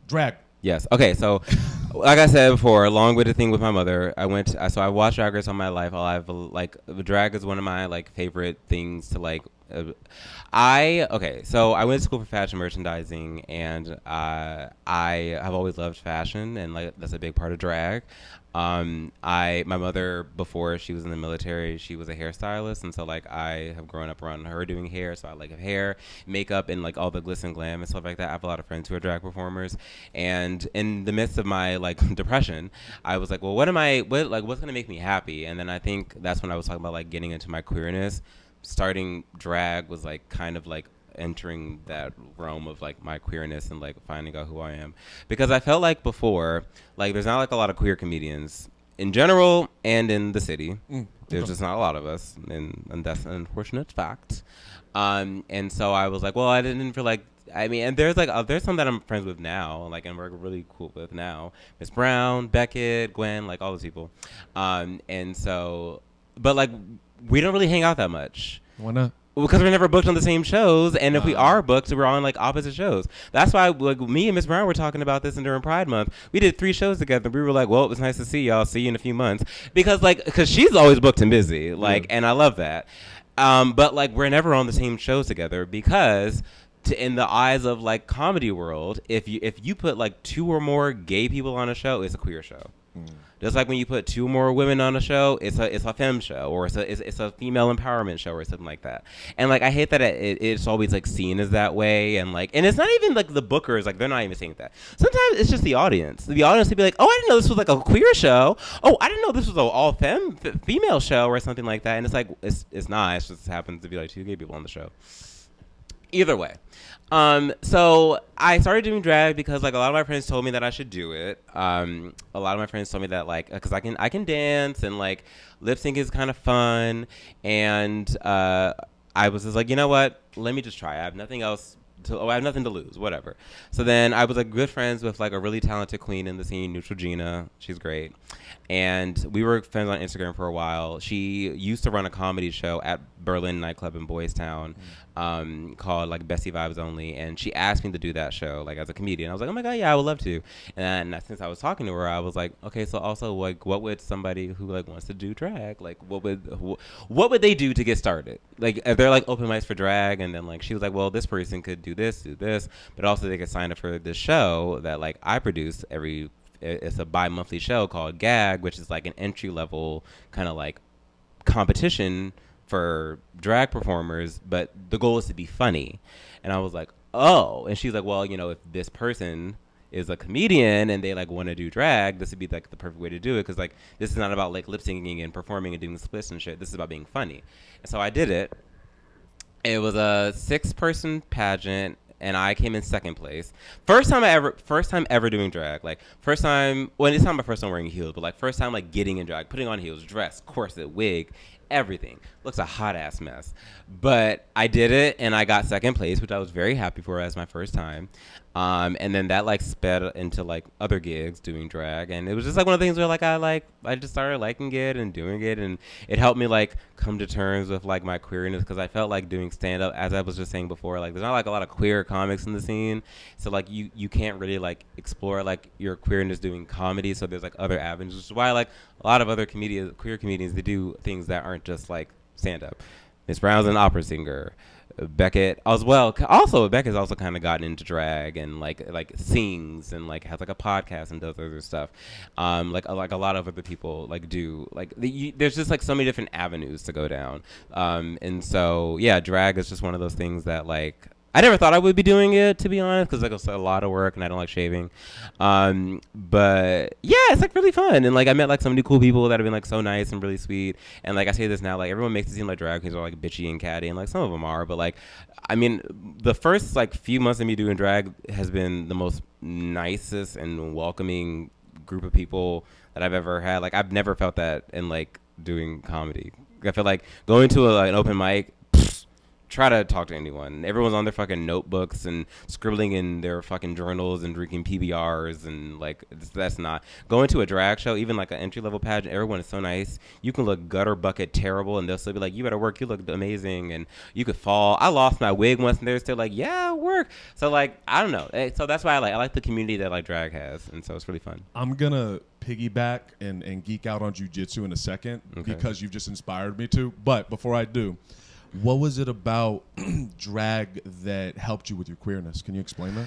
Drag. Yes. Okay. So, like I said before, along with the thing with my mother, I watched Drag Race all my life. Drag is one of my like favorite things to like. So I went to school for fashion merchandising, and I have always loved fashion, and like that's a big part of drag. My mother, before she was in the military, she was a hairstylist, and so like I have grown up around her doing hair, so I like hair, makeup, and like all the glitz and glam and stuff like that. I have a lot of friends who are drag performers, and in the midst of my like depression, I was like, well, what's gonna make me happy? And then I think that's when I was talking about like getting into my queerness. Starting drag was like kind of like entering that realm of like my queerness and like finding out who I am, because I felt like before, like there's not like a lot of queer comedians in general and in the city. There's just not a lot of us, and that's an unfortunate fact. And so I was like, well, I didn't feel like, I mean, and there's some that I'm friends with now, like, and we're really cool with now. Miss Brown, Beckett, Gwen, like all those people. And so, but like, we don't really hang out that much. Why not? Because we're never booked on the same shows, and if we are booked, we're on like opposite shows. That's why like me and Miss Brown were talking about this during Pride Month. We did 3 shows together. We were like, well, it was nice to see y'all. See you in a few months. Because she's always booked and busy, like, and I love that. But like we're never on the same shows together because in the eyes of like comedy world, if you put like 2 or more gay people on a show, it's a queer show. Just like when you put 2 more women on a show, it's a femme show, or it's a female empowerment show, or something like that. And like I hate that it's always like seen as that way, and it's not even like the bookers, like they're not even saying that. Sometimes it's just the audience. The audience would be like, oh, I didn't know this was like a queer show. Oh, I didn't know this was an all female show, or something like that. And it's like it's not. It just happens to be like 2 gay people on the show. Either way. So I started doing drag because like a lot of my friends told me that I should do it. A lot of my friends told me that like, cause I can dance, and like lip sync is kind of fun. And, I was just like, you know what, let me just try. I have nothing to lose, whatever. So then I was like good friends with like a really talented queen in the scene, Neutrogena. She's great. And we were friends on Instagram for a while. She used to run a comedy show at Berlin nightclub in Boys Town, called like Bestie Vibes Only. And she asked me to do that show like as a comedian. I was like, oh my God, yeah, I would love to. And since I was talking to her, I was like, okay, so also like, what would somebody who like wants to do drag, like what would they do to get started? Like if they're like open mics for drag, and then like she was like, well, this person could do this, but also they could sign up for this show that like I produce it's a bi-monthly show called Gag, which is like an entry-level kind of like competition for drag performers, but the goal is to be funny. And I was like, oh. And she's like, well, if this person is a comedian and they like want to do drag, this would be like the perfect way to do it, because like this is not about like lip syncing and performing and doing splits and shit. This is about being funny. And so I did it. It was a 6-person pageant, and I came in 2nd place. First time ever doing drag. Like first time, well, it's not my first time wearing heels, but like first time like getting in drag, putting on heels, dress, corset, wig, everything. Looks a hot ass mess. But I did it and I got second place, which I was very happy for as my first time. And then that like sped into like other gigs doing drag, and it was just like one of the things where like I just started liking it and doing it, and it helped me like come to terms with like my queerness, because I felt like doing stand up, as I was just saying before, like there's not like a lot of queer comics in the scene, so like you can't really like explore like your queerness doing comedy, so there's like other avenues, which is why like a lot of other queer comedians, they do things that aren't just like stand up. Miss Brown's an opera singer. Beckett as well. Also, Beckett's also kind of gotten into drag and like sings and like has like a podcast and does other stuff. Like a lot of other people like do. Like there's just like so many different avenues to go down. And so yeah, drag is just one of those things that like I never thought I would be doing it, to be honest, because like it's a lot of work and I don't like shaving. But yeah, it's like really fun, and like I met like so many cool people that have been like so nice and really sweet. And like I say this now, like everyone makes it seem like drag queens are like bitchy and catty, and like some of them are, but like I mean, the first like few months of me doing drag has been the most nicest and welcoming group of people that I've ever had. Like I've never felt that in like doing comedy. I feel like going to an open mic. Try to talk to anyone. Everyone's on their fucking notebooks and scribbling in their fucking journals and drinking PBRs, and like that's not going to a drag show. Even like an entry level pageant, everyone is so nice. You can look gutter bucket terrible, and they'll still be like, "You better work. You look amazing." And you could fall. I lost my wig once, and they're still like, "Yeah, work." So like I don't know. So that's why I like the community that like drag has, and so it's really fun. I'm gonna piggyback and geek out on jiu-jitsu in a second, because you've just inspired me to. But before I do, what was it about drag that helped you with your queerness? Can you explain that?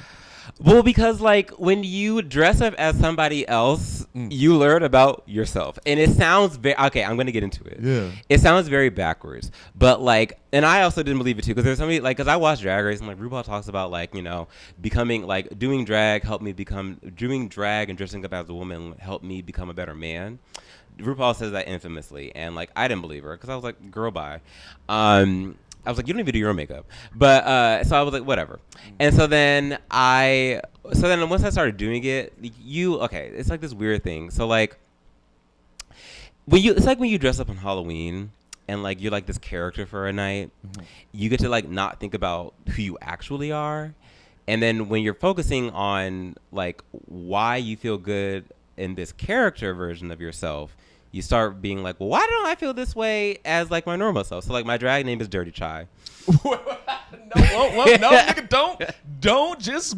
Well, because like when you dress up as somebody else, you learn about yourself, and it sounds very okay. I'm gonna get into it. Yeah, it sounds very backwards, but like, and I also didn't believe it too, because there's somebody like, because I watched Drag Race and like RuPaul talks about like, you know, becoming like doing drag and dressing up as a woman helped me become a better man. RuPaul says that infamously, and like I didn't believe her, because I was like, girl, bye. I was like, you don't even do your own makeup. But so I was like, whatever. And so then once I started doing it, it's like this weird thing. So like it's like when you dress up on Halloween and like you're like this character for a night, you get to like not think about who you actually are. And then when you're focusing on like why you feel good in this character version of yourself, you start being like, well, why don't I feel this way as like my normal self? So like my drag name is Dirty Chai. No, nigga, don't just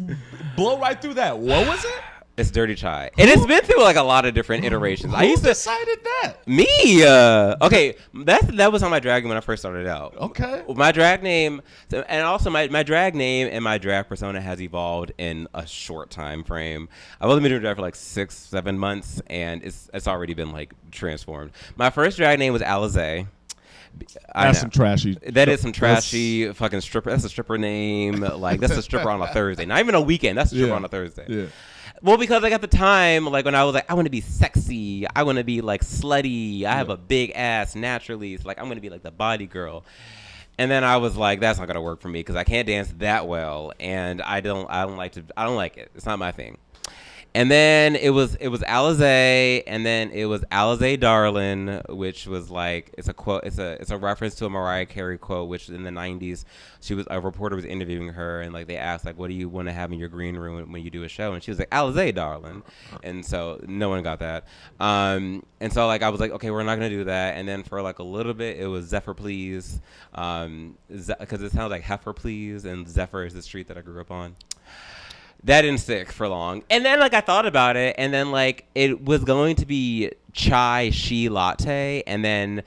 blow right through that. What was it? It's Dirty Chai. And it's been through like a lot of different iterations. Who decided that? Me. Okay, that was on my drag name when I first started out. Okay. My drag name, and also my drag name and my drag persona has evolved in a short time frame. I've only been doing drag for like 6-7 months, and it's already been like transformed. My first drag name was Alizé. That's some trashy. That is some trashy fucking stripper. That's a stripper name. Like that's a stripper on a Thursday. Not even a weekend. That's a stripper on a Thursday. Yeah. Well, because like at the time, like when I was like, I want to be sexy, I want to be like slutty, I have a big ass naturally, so like I'm gonna be like the body girl. And then I was like, that's not gonna work for me because I can't dance that well, and I don't like it. It's not my thing. And then it was Alizé, and then it was Alizé Darling, which was like it's a quote, it's a reference to a Mariah Carey quote, which in the 90s a reporter was interviewing her, and like they asked like, what do you want to have in your green room when you do a show, and she was like, Alizé Darling, and so no one got that. And so like I was like, okay, we're not gonna do that. And then for like a little bit it was Zephyr Please, because it sounds like Heifer Please, and Zephyr is the street that I grew up on. That didn't stick for long. And then, like, I thought about it, and then, like, it was going to be Chai She Latte, and then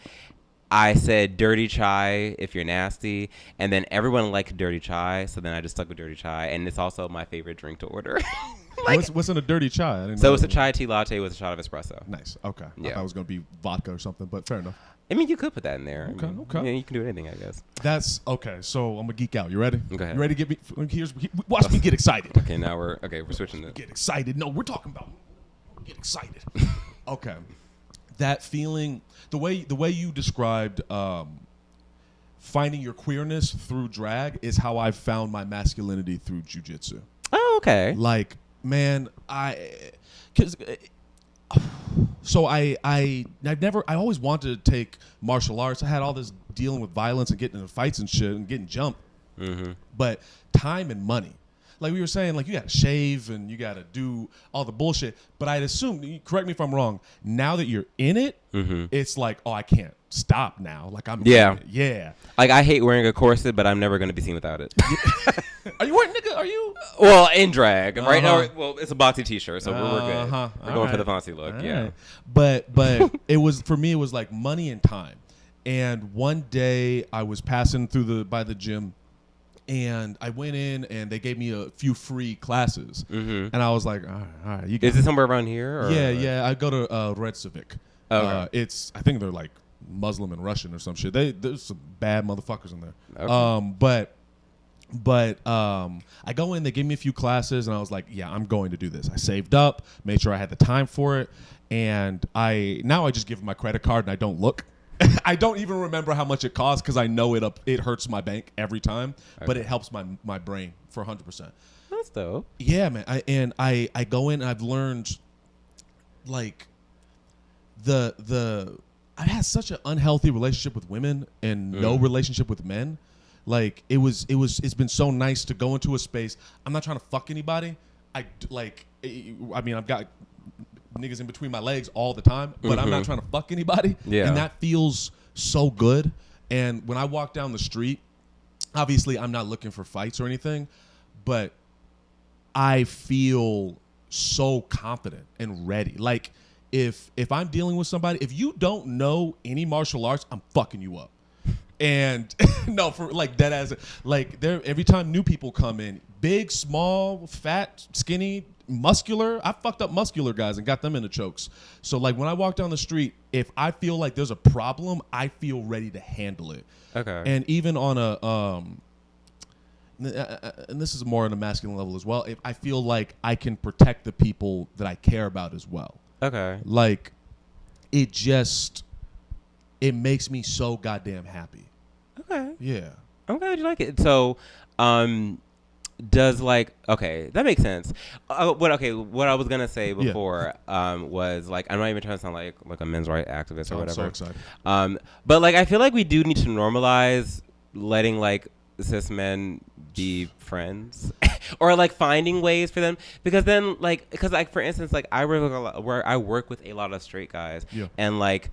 I said Dirty Chai if you're nasty, and then everyone liked Dirty Chai, so then I just stuck with Dirty Chai, and it's also my favorite drink to order. Like, what's in a Dirty Chai? I didn't so know it's a chai tea latte with a shot of espresso. Nice. Okay. Yeah. I thought it was going to be vodka or something, but fair enough. I mean, you could put that in there. Okay. Yeah, you can do anything, I guess. That's okay. So I'm gonna geek out. You ready? Go ahead. You ready to get me? Watch me get excited. Okay, now we're switching this. Get excited. No, we're talking about get excited. Okay. That feeling, the way you described finding your queerness through drag is how I found my masculinity through jiu-jitsu. Oh, okay. Like, man, because So I always wanted to take martial arts. I had all this dealing with violence and getting into fights and shit and getting jumped. Mm-hmm. But time and money. Like we were saying, like you got to shave and you got to do all the bullshit. But I'd assume, correct me if I'm wrong, now that you're in it, it's like, oh, I can't stop now. Like I'm in it. Yeah. Like I hate wearing a corset, but I'm never going to be seen without it. Are you wearing, nigga? Are you? Well, in drag. Right now, well, it's a boxy t-shirt, so we're good. We're going for the fancy look. All yeah. Right. But it was, for me, it was like money and time. And one day I was passing through by the gym. And I went in, and they gave me a few free classes. And I was like, all right. You Is it somewhere around here? Or? Yeah. I go to Red Civic. Okay. I think they're like Muslim and Russian or some shit. There's some bad motherfuckers in there. Okay. But I go in, they give me a few classes, and I was like, yeah, I'm going to do this. I saved up, made sure I had the time for it, and now I just give them my credit card, and I don't look. I don't even remember how much it costs because I know it hurts my bank every time, but it helps my brain for 100%. That's dope. Yeah, man. I go in and I've learned like I've had such an unhealthy relationship with women and no relationship with men. Like it's been so nice to go into a space. I'm not trying to fuck anybody. I've got niggas in between my legs all the time, but I'm not trying to fuck anybody. Yeah. And that feels so good. And when I walk down the street, obviously I'm not looking for fights or anything, but I feel so confident and ready. Like if I'm dealing with somebody, if you don't know any martial arts, I'm fucking you up. And no, for like dead ass, like every time new people come in, big, small, fat, skinny, muscular, I fucked up muscular guys and got them into chokes. So like when I walk down the street, if I feel like there's a problem, I feel ready to handle it. Okay. And even on and this is more on a masculine level as well, if I feel like I can protect the people that I care about as well. Okay. Like it makes me so goddamn happy. Okay. Yeah. I'm glad you like it. So, does okay, that makes sense. What I was gonna say before was like, I'm not even trying to sound like a men's rights activist or whatever. I'm so excited. But like I feel like we do need to normalize letting like cis men be friends or like finding ways for them, because then because for instance, like I work with a lot of straight guys, and like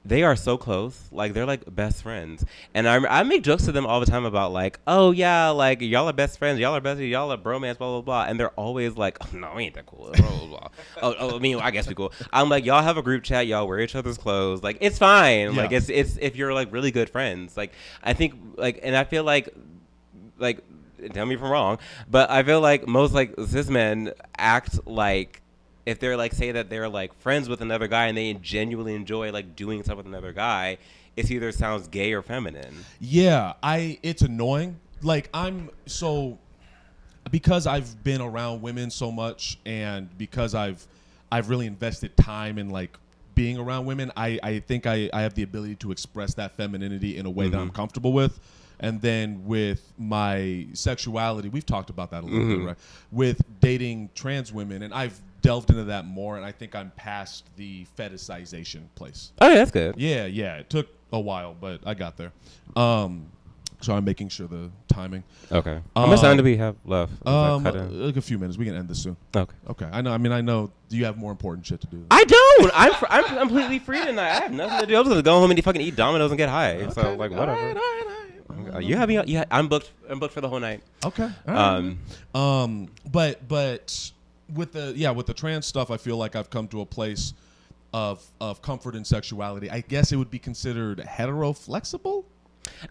they are so close, like they're like best friends, and I make jokes to them all the time about like, oh yeah, like y'all are best friends, y'all are besties, y'all are bromance, blah blah blah, and they're always like, oh, no, we ain't that cool, blah blah blah. I mean, I guess we cool. I'm like, y'all have a group chat, y'all wear each other's clothes, like it's fine, like it's if you're like really good friends, like I think like, and I feel like tell me if I'm wrong, but I feel like most like cis men act like, if they're like, say that they're like friends with another guy and they genuinely enjoy like doing stuff with another guy, it either sounds gay or feminine. Yeah, it's annoying. Like because I've been around women so much, and because I've really invested time in like being around women, I think I have the ability to express that femininity in a way that I'm comfortable with. And then with my sexuality, we've talked about that a little bit, right? With dating trans women, and I've delved into that more, and I think I'm past the fetishization place. Oh, yeah, that's good. Yeah. It took a while, but I got there. So I'm making sure the timing. Okay. How much time do we have left? Like a few minutes. We can end this soon. Okay. I know. Do you have more important shit to do? I don't. I'm completely free tonight. I have nothing to do. I'm just gonna go home and fucking eat Domino's and get high. Okay. So like whatever. All right. You have me. Yeah, I'm booked. I'm booked for the whole night. Okay. All right. But with the trans stuff, I feel like I've come to a place of comfort in sexuality. I guess it would be considered hetero flexible.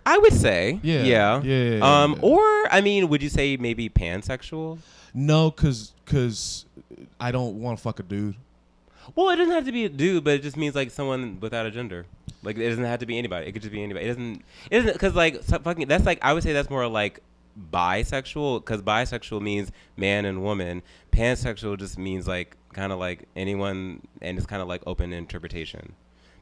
I would say. Yeah. Or I mean, would you say maybe pansexual? No, because I don't want to fuck a dude. Well, it doesn't have to be a dude, but it just means like someone without a gender. Like it doesn't have to be anybody. It could just be anybody. It doesn't because like fucking. That's like, I would say that's more like bisexual, because bisexual means man and woman. Pansexual just means like kind of like anyone, and it's kind of like open interpretation.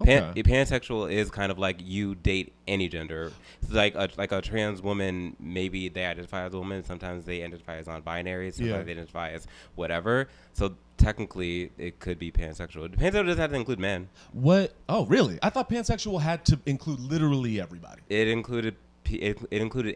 Pansexual is kind of like you date any gender. It's like a trans woman, maybe they identify as a woman. Sometimes they identify as non-binary. Sometimes they identify as whatever. So technically, it could be pansexual. Pansexual doesn't have to include men. What? Oh, really? I thought pansexual had to include literally everybody. It included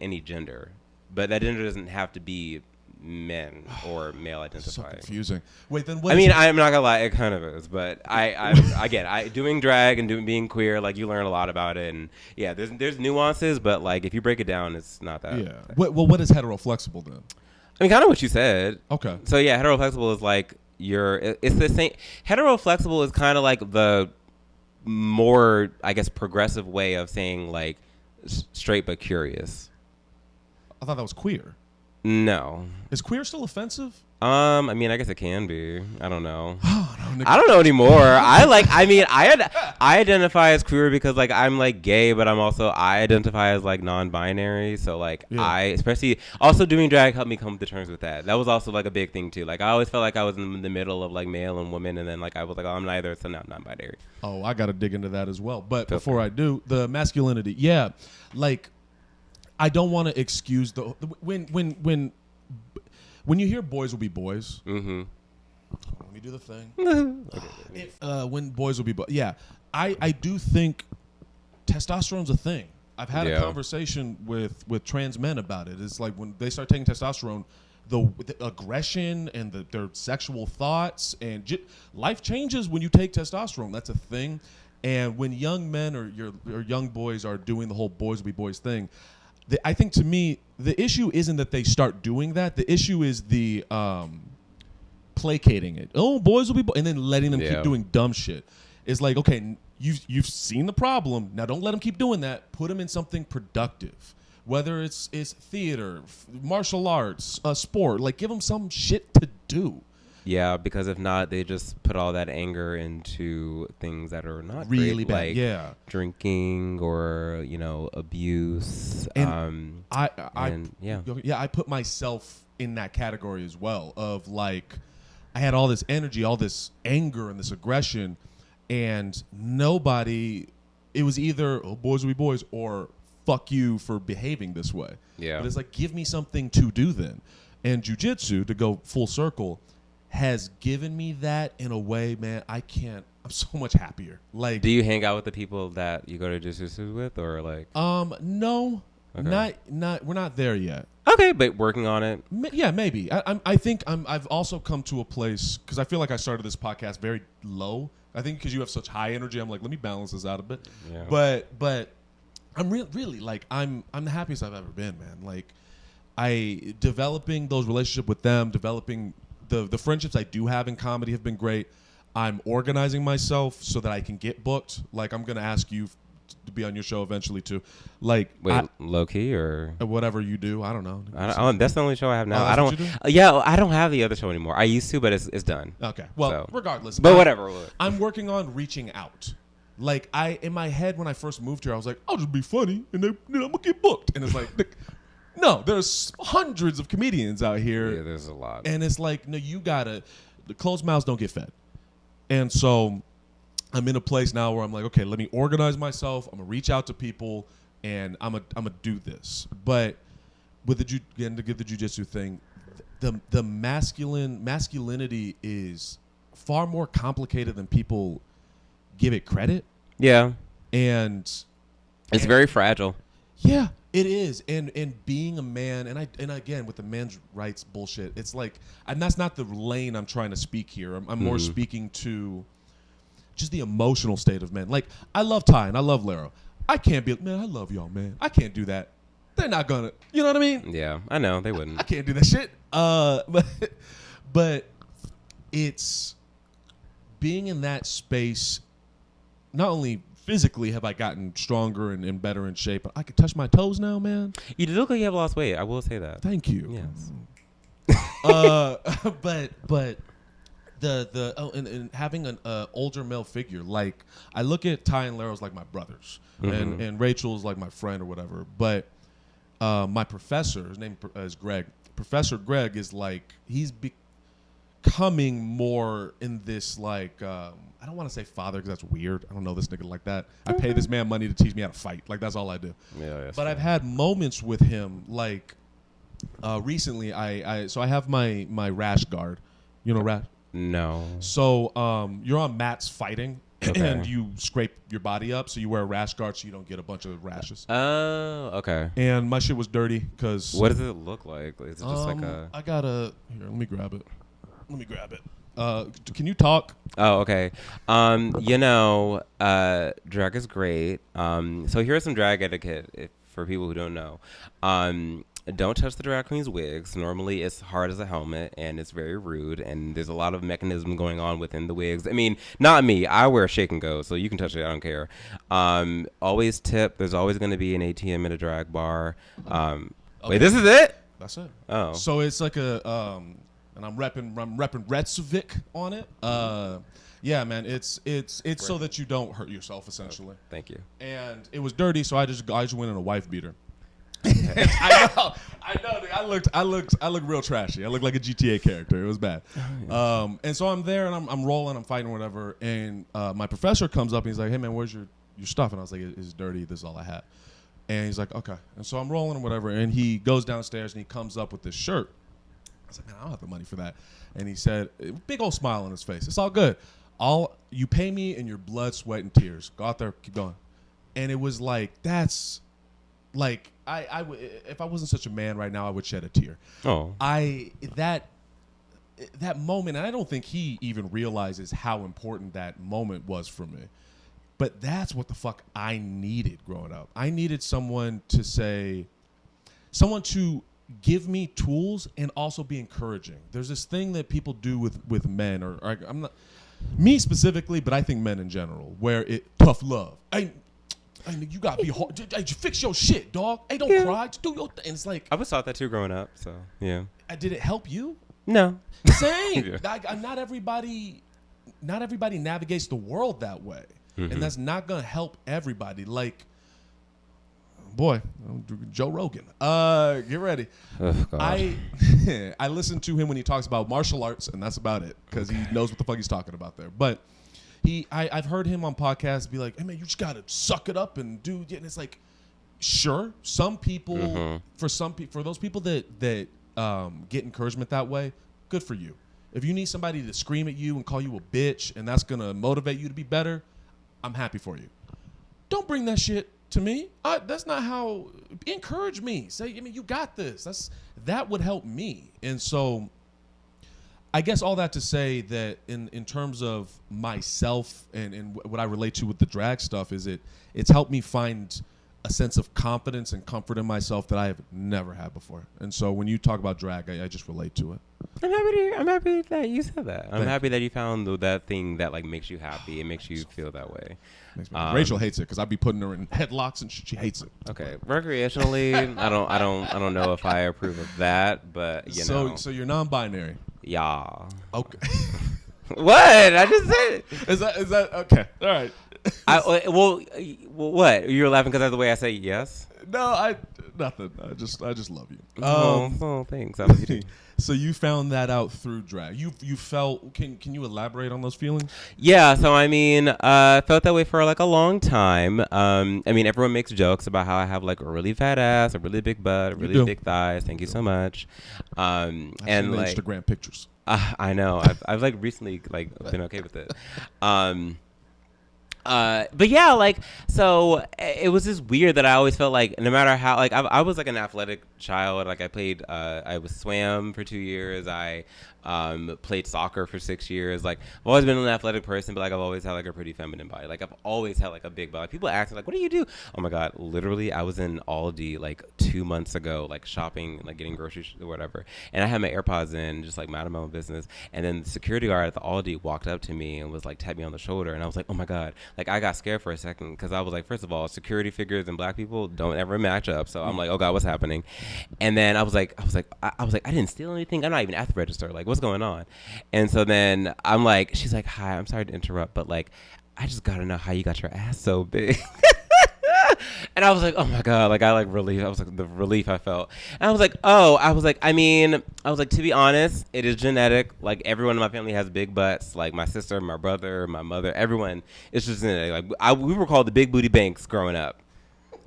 any gender, but that gender doesn't have to be men or male identifying. So confusing. Wait, then what? I mean, I'm not gonna lie, it kind of is, but I doing drag and being queer, like you learn a lot about it, and yeah, there's nuances, but like if you break it down, it's not that. Yeah. What is heteroflexible then? I mean, kind of what you said. Okay. So yeah, heteroflexible is like it's the same. Heteroflexible is kind of like the more, I guess, progressive way of saying like straight but curious. I thought that was queer. No. Is queer still offensive? I mean, I guess it can be. I don't know. I don't know anymore. I identify as queer because like I'm like gay, but I identify as like non-binary. So like especially also doing drag helped me come to terms with that. That was also like a big thing too. Like I always felt like I was in the middle of like male and woman, and then like I was like, oh, I'm neither, so now I'm non-binary. Oh, I got to dig into that as well. But before I do, the masculinity, yeah, like I don't want to excuse the when you hear boys will be boys. Mm-hmm. Let me do the thing. When boys will be boys, yeah, I do think testosterone's a thing. I've had a conversation with trans men about it. It's like when they start taking testosterone, the aggression and their sexual thoughts and life changes when you take testosterone. That's a thing. And when young men or your young boys are doing the whole boys will be boys thing, I think to me the issue isn't that they start doing that. The issue is the placating it. Oh, boys will be boys, and then letting them keep doing dumb shit. It's like, okay, you've seen the problem. Now don't let them keep doing that. Put them in something productive. Whether it's theater, martial arts, sport, like give them some shit to do. Yeah, because if not, they just put all that anger into things that are not really great, bad. Like drinking or abuse. And I put myself in that category as well. Of like, I had all this energy, all this anger, and this aggression, and nobody. It was either boys will be boys or fuck you for behaving this way. Yeah, but it's like, give me something to do then. And jiu-jitsu, to go full circle, has given me that in a way, man. I'm so much happier. Like, do you hang out with the people that you go to jiu-jitsu with, or like? No, okay. not. We're not there yet. Okay, but working on it. Yeah, maybe. I think I've also come to a place because I feel like I started this podcast very low. I think because you have such high energy, I'm like, let me balance this out a bit. Yeah. But I'm really like I'm the happiest I've ever been, man. Like, developing those relationships with them, developing. The friendships I do have in comedy have been great. I'm organizing myself so that I can get booked. Like, I'm going to ask you to be on your show eventually, too. Like, wait, low key or whatever you do? I don't know. That's the only show I have now. I don't. I don't have the other show anymore. I used to, but it's done. Okay. Well, regardless. But whatever. I'm working on reaching out. Like, in my head when I first moved here, I was like, I'll just be funny and then I'm going to get booked. And it's like. No, there's hundreds of comedians out here. Yeah, there's a lot. And it's like, no, the closed mouths don't get fed. And so I'm in a place now where I'm like, okay, let me organize myself. I'm going to reach out to people and I'm gonna do this. But with to give the jiu-jitsu thing, the masculinity is far more complicated than people give it credit. Yeah. And it's very fragile. Yeah. It is, and being a man, and again with the men's rights bullshit, it's like, and that's not the lane I'm trying to speak here. I'm more speaking to just the emotional state of men. Like, I love Ty and I love Laro. I can't be, man, I love y'all, man. I can't do that. They're not gonna, you know what I mean? Yeah, I know they wouldn't. I can't do that shit. But it's being in that space. Not only physically have I gotten stronger and better in shape, but I can touch my toes now, man. You look like you have lost weight. I will say that. Thank you. Yes. But and having an older male figure, like I look at Ty and Laro as like my brothers, and Rachel's like my friend or whatever. But my professor, his name is Greg. Professor Greg is like, he's becoming more in this like I don't want to say father because that's weird. I don't know this nigga like that. I pay this man money to teach me how to fight. Like that's all I do. Yeah, but I've had moments with him like recently. I have my rash guard. You know rash. No. So you're on mats fighting. Okay. And you scrape your body up, so you wear a rash guard so you don't get a bunch of rashes. Oh, okay. And my shit was dirty because. What does it look like? Is it just like a? I got a. Here, let me grab it. Can you talk? Oh, okay. Drag is great. So here's some drag etiquette for people who don't know. Don't touch the drag queen's wigs. Normally, it's hard as a helmet, and it's very rude, and there's a lot of mechanism going on within the wigs. I mean, not me. I wear shake and go, so you can touch it. I don't care. Always tip. There's always going to be an ATM in a drag bar. Okay. Wait, this is it? That's it. Oh. So it's like a, and I'm repping Retzvik on it. Yeah, man, it's so that you don't hurt yourself, essentially. Oh, thank you. And it was dirty, so I just went in a wife beater. I know. Dude, I looked real trashy. I looked like a GTA character. It was bad. And so I'm there and I'm rolling, I'm fighting, whatever. And my professor comes up and he's like, "Hey man, where's your stuff?" And I was like, "It's dirty. This is all I have." And he's like, "Okay." And so I'm rolling and whatever. And he goes downstairs and he comes up with this shirt. I was like, "Man, I don't have the money for that." And he said, big old smile on his face. "It's all good. You pay me in your blood, sweat, and tears. Go out there, keep going." And it was like, that's like. If I wasn't such a man right now, I would shed a tear. Oh, that moment, and I don't think he even realizes how important that moment was for me. But that's what the fuck I needed growing up. I needed someone to give me tools and also be encouraging. There's this thing that people do with men, or I'm not me specifically, but I think men in general, where tough love. You gotta be hard. Hey, fix your shit, dog. Hey, don't cry. Just do your thing. And it's like I was taught that too growing up. So yeah. Did it help you? No. Same. Not everybody navigates the world that way, and that's not gonna help everybody. Like, boy, Joe Rogan. Get ready. Oh, God. I listen to him when he talks about martial arts, and that's about it because he knows what the fuck he's talking about there. But. I've heard him on podcasts be like, "Hey man, you just gotta suck it up and do." And it's like, sure, some people, for those people that get encouragement that way, good for you. If you need somebody to scream at you and call you a bitch, and that's gonna motivate you to be better, I'm happy for you. Don't bring that shit to me. That's not how. Encourage me. Say, you got this. That would help me. And so. I guess all that to say that in terms of myself and what I relate to with the drag stuff is it's helped me find a sense of confidence and comfort in myself that I have never had before. And so when you talk about drag, I just relate to it. I'm happy that you said that. I'm happy that you found that thing that like makes you happy. It makes you feel that way. Rachel hates it because I'd be putting her in headlocks and she hates it. Okay, recreationally, I don't know if I approve of that, but you know. So you're non-binary. Yeah. Okay. What? I just said it. Is that okay? All right. Well, what? You're laughing because of the way I say yes? No, nothing. I just love you. Thanks. I love you too. So you found that out through drag. You felt. Can you elaborate on those feelings? Yeah. So I mean, felt that way for like a long time. I mean, everyone makes jokes about how I have like a really fat ass, a really big butt, a really big thighs. Thank you so much. And like Instagram pictures. I know. I've like recently like been okay with it. But yeah, like, so it was just weird that I always felt like no matter how, like, I was like an athletic child. Like I played, I was swam for 2 years. I played soccer for 6 years. Like I've always been an athletic person, but like I've always had like a pretty feminine body. Like I've always had like a big body. Like, people ask me like, "What do you do?" Oh my God, literally, I was in Aldi like 2 months ago, like shopping, like getting groceries or whatever, and I had my AirPods in, just like minding my own business. And then the security guard at the Aldi walked up to me and was like, tapped me on the shoulder, and I was like, "Oh my God!" Like I got scared for a second because I was like, first of all, security figures and black people don't ever match up. So I'm like, "Oh God, what's happening?" And then I was like, I didn't steal anything. I'm not even at the register. Like, what's going on? And so then I'm like, she's like, "Hi, I'm sorry to interrupt, but like, I just gotta know how you got your ass so big." And I was like, oh my God, like I like relief. I was like the relief I felt. And I was like, to be honest, it is genetic. Like everyone in my family has big butts. Like my sister, my brother, my mother, everyone. It's just genetic. Like we were called the Big Booty Banks growing up.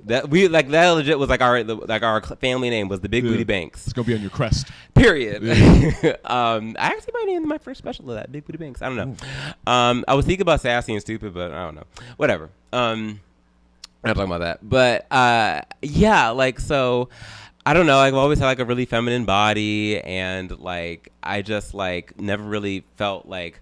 That legit was like our family name was the Big Booty Banks. It's gonna be on your crest. Period. Yeah. I actually might name my first special of that Big Booty Banks. I don't know. I was thinking about sassy and stupid, but I don't know. Whatever. I'm not talking about that. But yeah, like so. I don't know. I've always had like a really feminine body, and like I just like never really felt like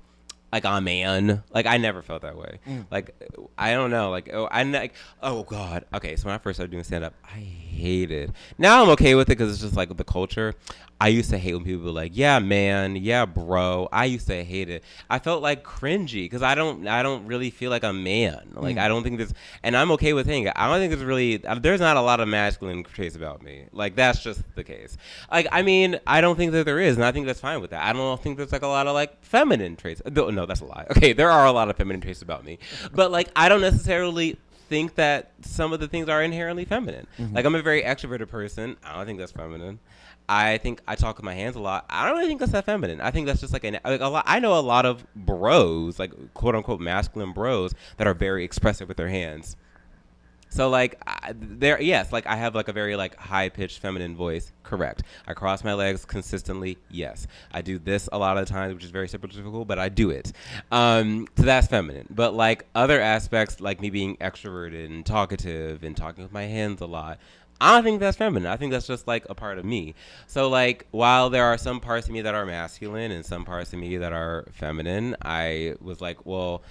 a man. Like I never felt that way. Like I don't know. Like oh God. Okay, so when I first started doing stand up, I hated. Now I'm okay with it because it's just like the culture. I used to hate when people were like, "Yeah, man, yeah, bro." I used to hate it. I felt like cringy because I don't really feel like a man. Like I don't think there's, and I'm okay with saying it. I don't think there's not a lot of masculine traits about me. Like that's just the case. Like I mean, I don't think that there is, and I think that's fine with that. I don't think there's like a lot of like feminine traits. No, that's a lie. Okay, there are a lot of feminine traits about me, but like I don't necessarily think that some of the things are inherently feminine. Like I'm a very extroverted person. I don't think that's feminine. I think I talk with my hands a lot. I don't really think that's that feminine. I think that's just like a lot. I know a lot of bros, like quote unquote masculine bros, that are very expressive with their hands. So like yes, like I have like a very like high pitched feminine voice. Correct. I cross my legs consistently. Yes. I do this a lot of the times, which is very difficult, but I do it. So that's feminine. But like other aspects, like me being extroverted and talkative and talking with my hands a lot, I don't think that's feminine. I think that's just like a part of me. So like while there are some parts of me that are masculine and some parts of me that are feminine, I was like, well,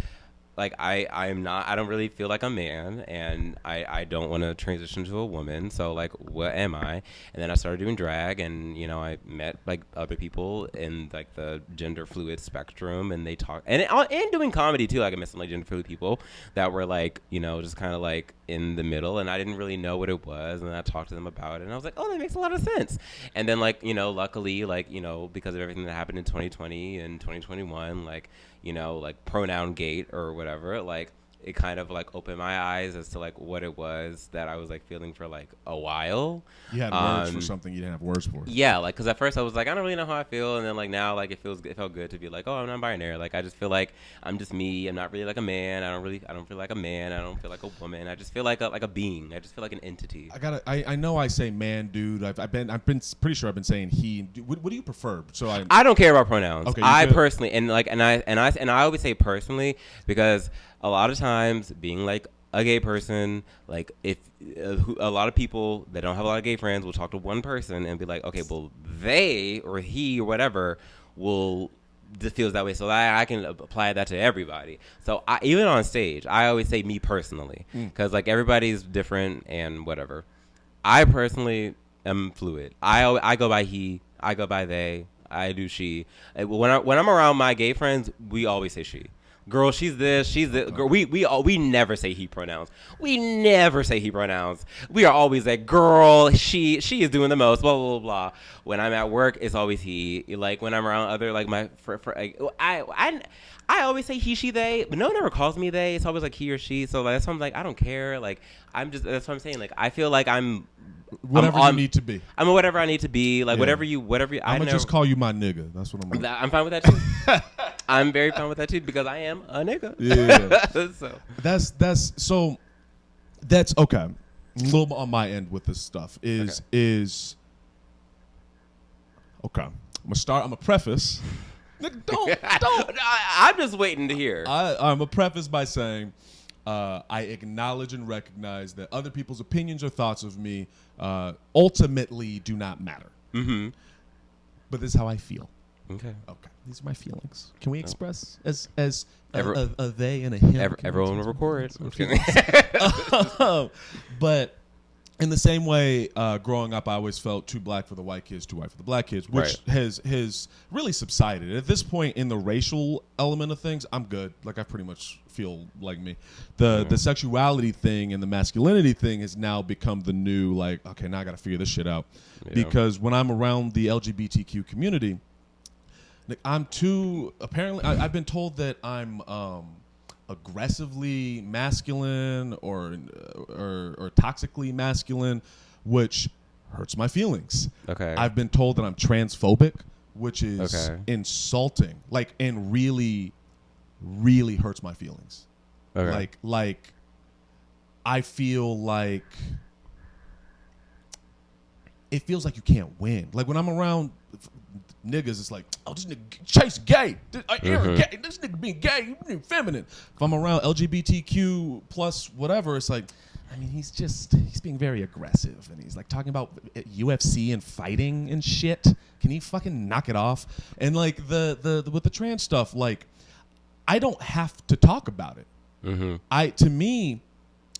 like I'm not, I don't really feel like a man, and I don't want to transition to a woman. So like, what am I? And then I started doing drag, and you know, I met like other people in like the gender fluid spectrum, and they talk, and doing comedy too. Like I met some like gender fluid people that were like, you know, just kind of like in the middle, and I didn't really know what it was, and I talked to them about it, and I was like, oh, that makes a lot of sense. And then like, you know, luckily, like, you know, because of everything that happened in 2020 and 2021, like, you know, like pronoun gate or whatever, like it kind of like opened my eyes as to like what it was that I was like feeling for like a while. You had words for something you didn't have words for. Yeah, like because at first I was like, I don't really know how I feel, and then like now like it felt good to be like, oh, I'm non-binary. Like I just feel like I'm just me. I'm not really like a man. I don't feel like a man. I don't feel like a woman. I just feel like a being. I just feel like an entity. I know I say man, dude. I've been pretty sure I've been saying he. What do you prefer? So I don't care about pronouns. Okay, I personally and I always say personally because a lot of times being like a gay person, like if a lot of people that don't have a lot of gay friends will talk to one person and be like, okay, well they or he or whatever will just feels that way, so I can apply that to everybody. So even on stage, I always say me personally because like everybody's different and whatever. I personally am fluid. I go by he. I go by they. I do she. When I'm around my gay friends, we always say she. Girl, she's this, she's this. Girl, we never say he pronouns. We never say he pronouns. We are always like, girl, she is doing the most, blah, blah, blah, blah. When I'm at work, it's always he. Like, when I'm around other, like, like, I always say he, she, they, but no one ever calls me they. It's always like he or she. So like, that's why I'm like, I don't care. Like, that's what I'm saying. Like, I feel like I'm whatever you need to be. I'm whatever I need to be. Like, whatever you. I'm gonna just call you my nigga. That's what I'm gonna. I'm fine with that too. I'm very fine with that too because I am a nigga. Yeah. So that's okay. A little on my end with this stuff is okay. I'm gonna preface. Don't. I'm just waiting to hear. I'm gonna preface by saying I acknowledge and recognize that other people's opinions or thoughts of me ultimately do not matter. Mm-hmm. But this is how I feel. Okay. These are my feelings. Can we express as a they and a him? Everyone will record. I'm kidding. But in the same way, growing up, I always felt too black for the white kids, too white for the black kids, which has really subsided. At this point in the racial element of things, I'm good. Like I pretty much feel like me. The sexuality thing and the masculinity thing has now become the new like, okay, now I got to figure this shit out. Yeah. Because when I'm around the LGBTQ community, like I'm too apparently I've been told that I'm aggressively masculine or toxically masculine, which hurts my feelings. Okay. I've been told that I'm transphobic, which is insulting, like, and really, really hurts my feelings. Okay. Like, I feel like it feels like you can't win. Like when I'm around niggas, it's like, oh, this nigga Chase gay. Aaron gay. This nigga being gay. You being feminine. If I'm around LGBTQ plus whatever, it's like, I mean, he's being very aggressive, and he's like talking about UFC and fighting and shit. Can he fucking knock it off? And like the with the trans stuff, like, I don't have to talk about it. To me,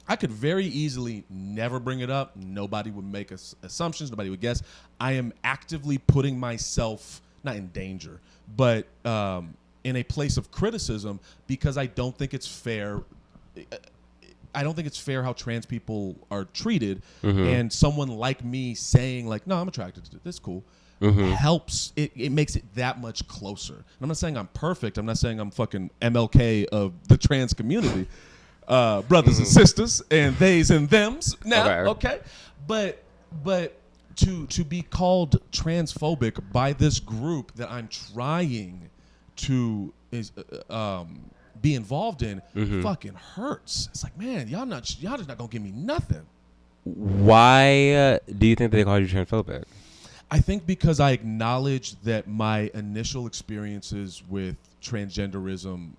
I could very easily never bring it up. Nobody would make assumptions. Nobody would guess. I am actively putting myself, not in danger, but in a place of criticism, because I don't think it's fair. I don't think it's fair how trans people are treated. And someone like me saying, like, no, I'm attracted to this, cool, helps. It makes it that much closer. And I'm not saying I'm perfect. I'm not saying I'm fucking MLK of the trans community. Brothers and sisters and theys and thems now, okay? But to be called transphobic by this group that I'm trying to be involved in fucking hurts. It's like, man, y'all just not gonna give me nothing. Why do you think they call you transphobic? I think because I acknowledge that my initial experiences with transgenderism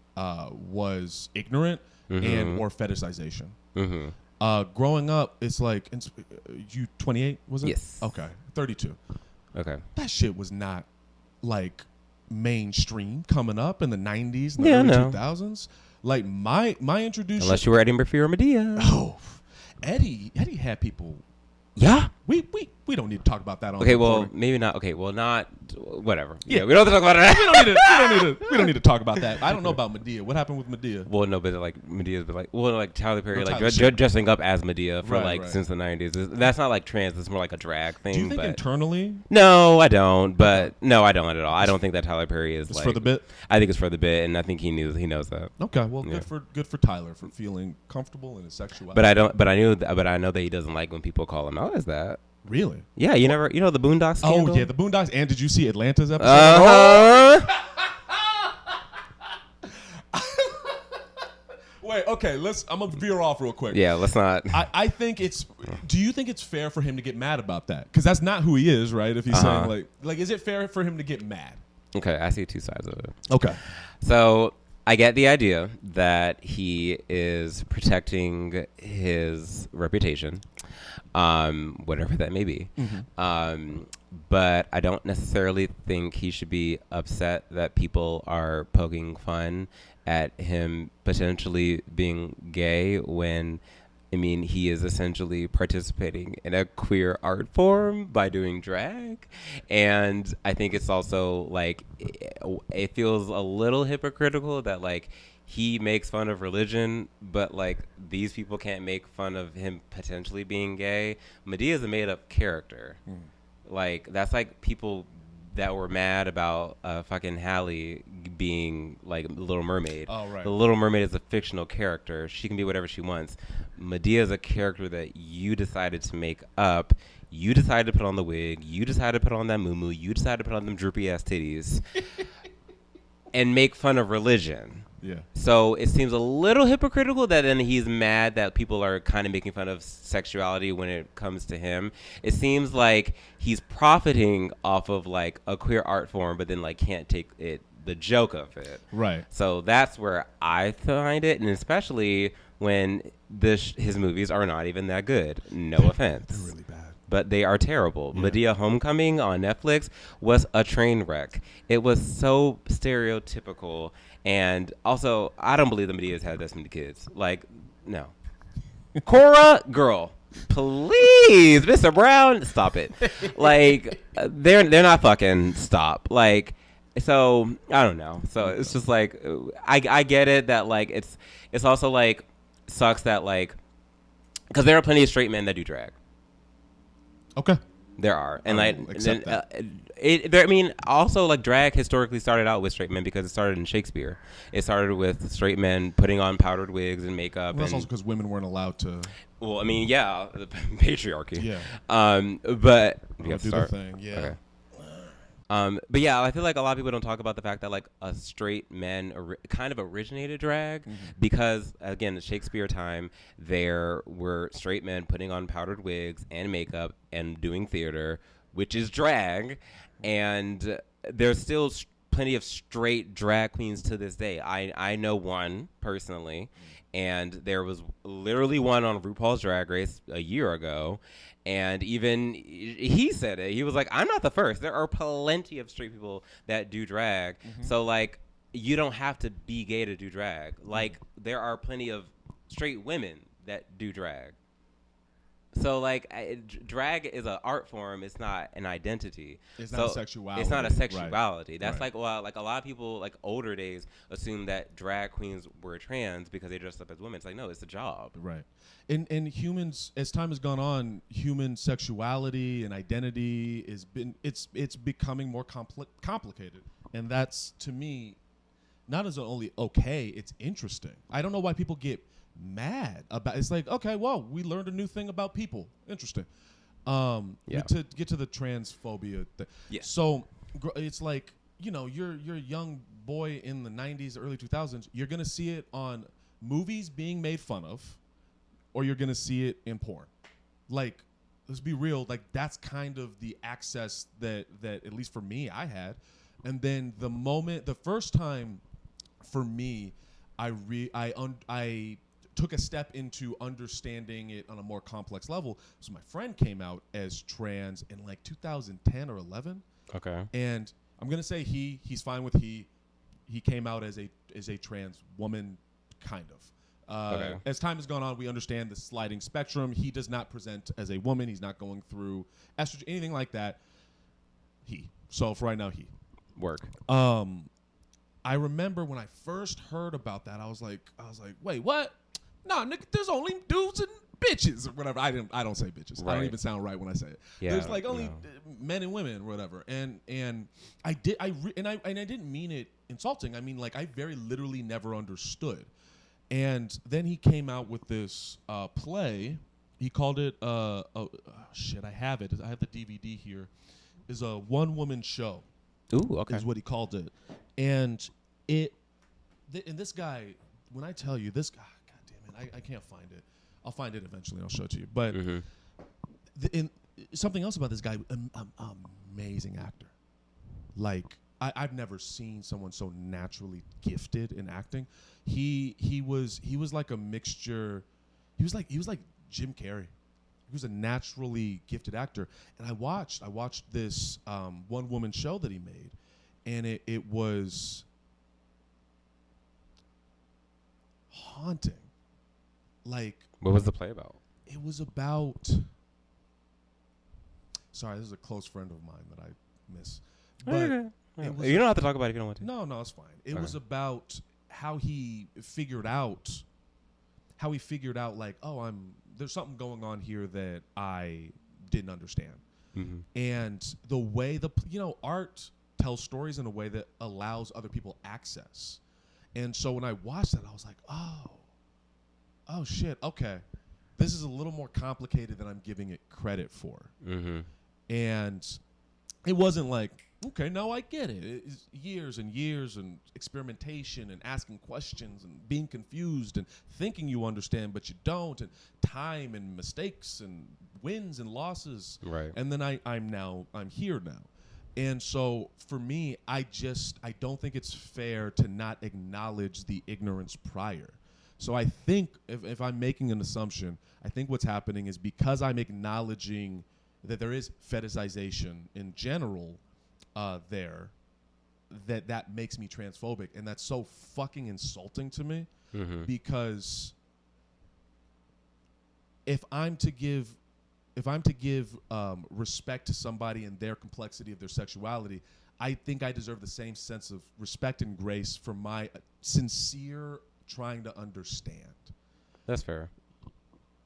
was ignorant and or fetishization. Growing up, it's like, you 28, was it? Yes. Okay, 32. Okay. That shit was not like mainstream coming up in the 90s and the early 2000s. Like my introduction. Unless you were Eddie Murphy or Medea. Oh, Eddie had people. Yeah. We don't need to talk about that on. Okay, well, maybe not. Okay, well, not whatever. Yeah, we don't have to talk about it. we don't need to talk about that. I don't know about Medea. What happened with Medea? Well, no, but like Medea's been like, well, like Tyler Perry, No, like dressing up as Medea for Right. since the 90s. That's not like trans. It's more like a drag thing. Do you think but internally? No, I don't. But no, I don't at all. I don't think that Tyler Perry is It's like for the bit. I think it's for the bit, and I think he knows that. Okay, well, Yeah. good for Tyler for feeling comfortable in his sexuality. But I know that he doesn't like when people call him out as that. Really? Yeah, you know the Boondocks scandal? Oh yeah, the Boondocks. And did you see Atlanta's episode? Wait, okay. I'm gonna veer off real quick. Yeah, let's not. I think it's. Do you think it's fair for him to get mad about that? Because that's not who he is, right? If he's saying like, is it fair for him to get mad? Okay, I see two sides of it. Okay. So I get the idea that he is protecting his reputation, whatever that may be. But I don't necessarily think he should be upset that people are poking fun at him potentially being gay when, I mean, he is essentially participating in a queer art form by doing drag. And I think it's also like, it feels a little hypocritical that like he makes fun of religion, but like these people can't make fun of him potentially being gay. Medea is a made up character. Like that's like people that were mad about fucking Halle being like Little Mermaid. Oh, right. The Little Mermaid is a fictional character. She can be whatever she wants. Medea is a character that you decided to make up. You decided to put on the wig. You decided to put on that muumuu. You decided to put on them droopy ass titties and make fun of religion. Yeah. So it seems a little hypocritical that then he's mad that people are kind of making fun of sexuality when it comes to him. It seems like he's profiting off of like a queer art form, but then like can't take the joke of it. Right. So that's where I find it, and especially when his movies are not even that good. No offense. They're really bad. But they are terrible. Yeah. Medea Homecoming on Netflix was a train wreck. It was so stereotypical. And also, I don't believe that Medea's had this many kids. Like, no. Cora, girl, please, Mr. Brown, stop it. Like, they're not fucking stop. Like, so, I don't know. So, it's just like, I get it that, like, it's also, like, sucks that, like, because there are plenty of straight men that do drag. Okay. There are, and I like, will accept that. I mean, also like drag historically started out with straight men because it started in Shakespeare. It started with straight men putting on powdered wigs and makeup. Well, that's and also because women weren't allowed to. well, I mean, yeah, the patriarchy. Yeah. But you have to Do start. the thing. Yeah. Okay. But yeah, I feel like a lot of people don't talk about the fact that like a straight men kind of originated drag because again, in Shakespeare time, there were straight men putting on powdered wigs and makeup and doing theater, which is drag, and there's still plenty of straight drag queens to this day. I know one personally, and there was literally one on RuPaul's Drag Race a year ago. And even he said it. He was like, I'm not the first. There are plenty of straight people that do drag. So, like, you don't have to be gay to do drag. Like, there are plenty of straight women that do drag. So, like, drag is an art form. It's not an identity. It's not a sexuality. It's not a sexuality. Right. That's like, well, like a lot of people, like older days, assume that drag queens were trans because they dressed up as women. It's like, no, it's a job. Right. And humans, as time has gone on, human sexuality and identity it's becoming more complicated, and that's to me, not as only okay, it's interesting. I don't know why people get mad about. It's like, okay, well, we learned a new thing about people. Interesting. To get to the transphobia thing. Yeah. So it's like, you're a young boy in the 90s, early 2000s. You're gonna see it on movies being made fun of, or you're gonna see it in porn. Like, let's be real. Like, that's kind of the access that at least for me I had. And then the first time for me, I took a step into understanding it on a more complex level. So my friend came out as trans in like 2010 or 11. Okay. And I'm gonna say he's fine with he came out as a trans woman, kind of. Okay. As time has gone on, we understand the sliding spectrum. He does not present as a woman. He's not going through estrogen, anything like that. So for right now, Work. I remember when I first heard about that, I was like, wait, what? No, nigga, there's only dudes and bitches or whatever. I don't say bitches. Right. I don't even sound right when I say it. Yeah, there's like only men and women or whatever. And I didn't mean it insulting. I mean, like, I very literally never understood. And then he came out with this play. He called it shit. I have it. I have the DVD here. Is a one-woman show. Ooh, okay. Is what he called it. And this guy, when I tell you this guy, God damn it, I can't find it. I'll find it eventually. I'll show it to you. But something else about this guy, amazing actor. Like, I've never seen someone so naturally gifted in acting. He was like a mixture. He was like Jim Carrey. He was a naturally gifted actor. And I watched this one woman show that he made, and it was haunting. Like, what was the play about? It was about. Sorry, this is a close friend of mine that I miss. But you don't have to talk about it if you don't want to. No, it's fine. It was about how he figured out like, there's something going on here that I didn't understand. And the way art tells stories in a way that allows other people access. And so when I watched that, I was like, oh shit, okay. This is a little more complicated than I'm giving it credit for. And it wasn't like, okay, no, I get it. It's years and years and experimentation and asking questions and being confused and thinking you understand, but you don't, and time and mistakes and wins and losses. Right. And then I'm here now. And so for me, I don't think it's fair to not acknowledge the ignorance prior. So I think if I'm making an assumption, I think what's happening is because I'm acknowledging that there is fetishization in general that makes me transphobic, and that's so fucking insulting to me. Because if I'm to give respect to somebody and their complexity of their sexuality, I think I deserve the same sense of respect and grace for my sincere trying to understand. That's fair.